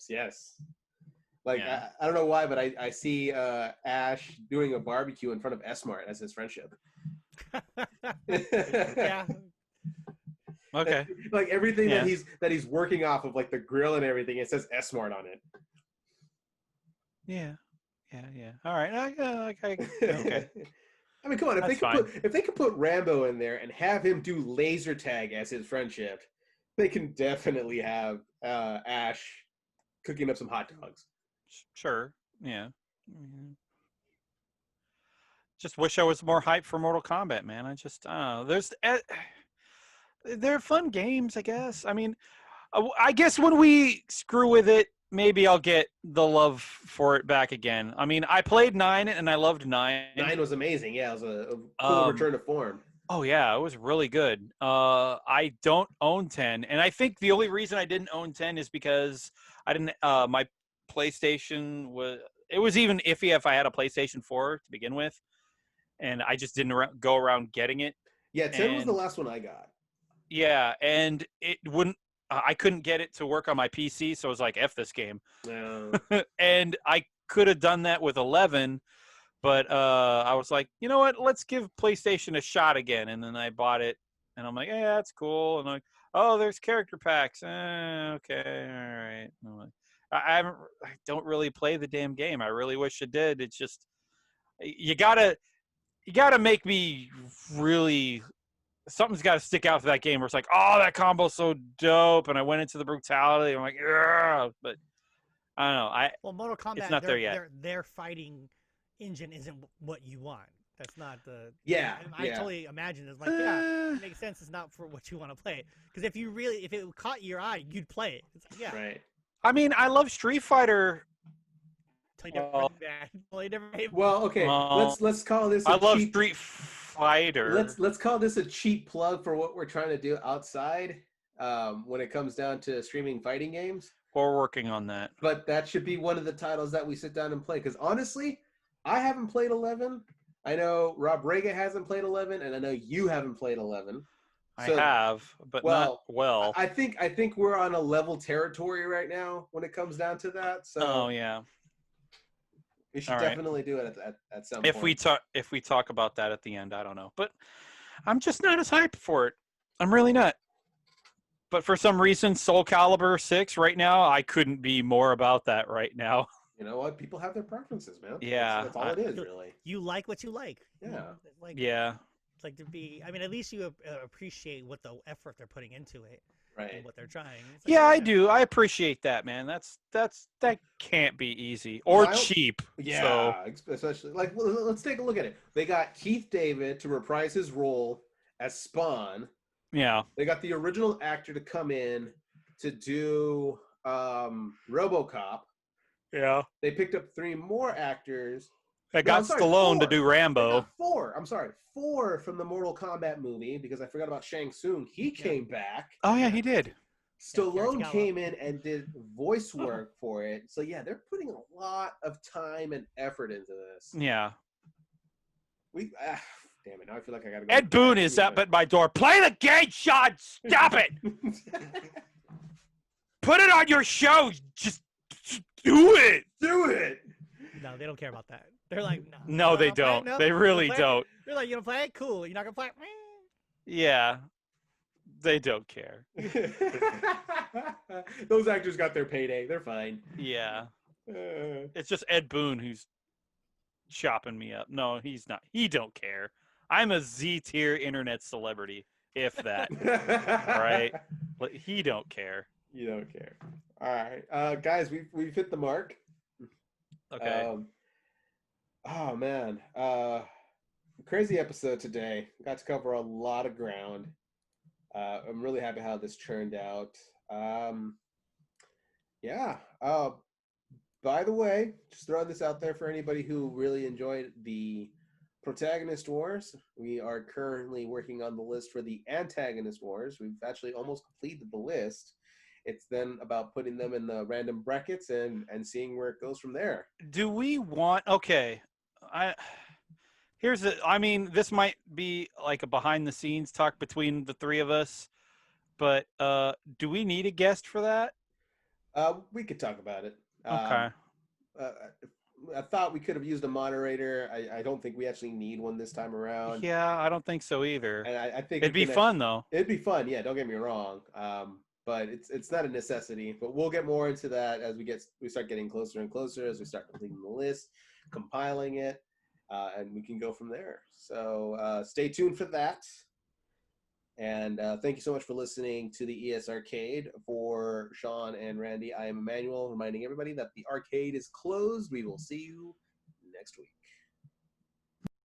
yes. Like I don't know why, but I see Ash doing a barbecue in front of S-Mart as his friendship. Yeah. Okay. Like everything that he's working off of, like the grill and everything, it says S-Mart on it. Yeah. All right. Okay. I mean, come on. If they could put Rambo in there and have him do laser tag as his friendship, they can definitely have Ash cooking up some hot dogs. Sure. Yeah. Mm-hmm. Just wish I was more hyped for Mortal Kombat, man. I don't know. They're fun games, I guess. I mean, I guess when we screw with it, maybe I'll get the love for it back again. I mean, I played 9 and I loved 9. 9 was amazing. Yeah, it was a cool return to form. Oh yeah, it was really good. I don't own 10, and I think the only reason I didn't own 10 is because I didn't. My PlayStation was even iffy if I had a PlayStation 4 to begin with, and I just didn't go around getting it. Yeah, 10 was the last one I got. Yeah, and it wouldn't. I couldn't get it to work on my PC, so I was like, F this game. No. And I could have done that with 11, but I was like, you know what? Let's give PlayStation a shot again. And then I bought it, and I'm like, yeah, that's cool. And I'm like, oh, there's character packs. Okay, all right. I'm like, I don't really play the damn game. I really wish it did. It's just you gotta make me really. Something's got to stick out for that game where it's like, oh, that combo's so dope, and I went into the brutality. I'm like, yeah, but I don't know. Well, Mortal Kombat, it's not there yet. Their fighting engine isn't what you want. That's not the. Yeah. I totally imagine it's like, it makes sense. It's not for what you want to play. Because if it caught your eye, you'd play it. It's like, yeah. Right. I mean, I love Street Fighter. Well, okay. Let's call this. I love Street Fighter. Let's call this a cheap plug for what we're trying to do outside. When it comes down to streaming fighting games, we're working on that. But that should be one of the titles that we sit down and play. Because honestly, I haven't played 11. I know Rob Rega hasn't played 11, and I know you haven't played 11. So, I have, but not well. I think we're on a level territory right now when it comes down to that. So. Oh yeah. We should definitely do it at some point. If we talk about that at the end, I don't know. But I'm just not as hyped for it. I'm really not. But for some reason, Soul Calibur 6 right now, I couldn't be more about that right now. You know what? People have their preferences, man. Yeah. That's all it is, really. You like what you like. Yeah. Yeah. It's like to be, I mean, at least you appreciate what the effort they're putting into it. Right. And what they're trying. Like, yeah, I do. I appreciate that, man. That can't be easy or cheap. Yeah, especially like let's take a look at it. They got Keith David to reprise his role as Spawn. Yeah. They got the original actor to come in to do RoboCop. Yeah. They picked up 3 more actors. I got Stallone to do Rambo. 4. I'm sorry, 4 from the Mortal Kombat movie because I forgot about Shang Tsung. He came back. Oh yeah, he did. Stallone came in and did voice work for it. So yeah, they're putting a lot of time and effort into this. Yeah. Damn it! Now I feel like I gotta go. Ed Boon is up at my door. Play the gate, Sean. Stop it. Put it on your show. Just do it. Do it. No, they don't care about that. They're like, no. No, they don't. No, They really play it? don't. They're like, you gonna play it? Cool. You're not gonna play it? Yeah, they don't care. Those actors got their payday. They're fine. Yeah. It's just Ed Boon who's chopping me up. No, he's not. He don't care. I'm a Z-tier internet celebrity, if that. All right? But he don't care. You don't care. All right. Guys, we've hit the mark. Okay. Oh, man. Crazy episode today. Got to cover a lot of ground. I'm really happy how this turned out. Yeah. By the way, just throwing this out there for anybody who really enjoyed the Protagonist Wars. We are currently working on the list for the Antagonist Wars. We've actually almost completed the list. It's then about putting them in the random brackets and seeing where it goes from there. Do we want... Okay. I mean, this might be like a behind-the-scenes talk between the three of us, but do we need a guest for that? We could talk about it. Okay. I thought we could have used a moderator. I don't think we actually need one this time around. Yeah, I don't think so either. And I think it'd be fun, though. It'd be fun, yeah. Don't get me wrong. But it's not a necessity. But we'll get more into that as we start getting closer and closer, as we start completing the list, compiling it, and we can go from there. So stay tuned for that. And thank you so much for listening to the ESRCade. For Sean and Randy, I am Emmanuel, reminding everybody that the arcade is closed. We will see you next week.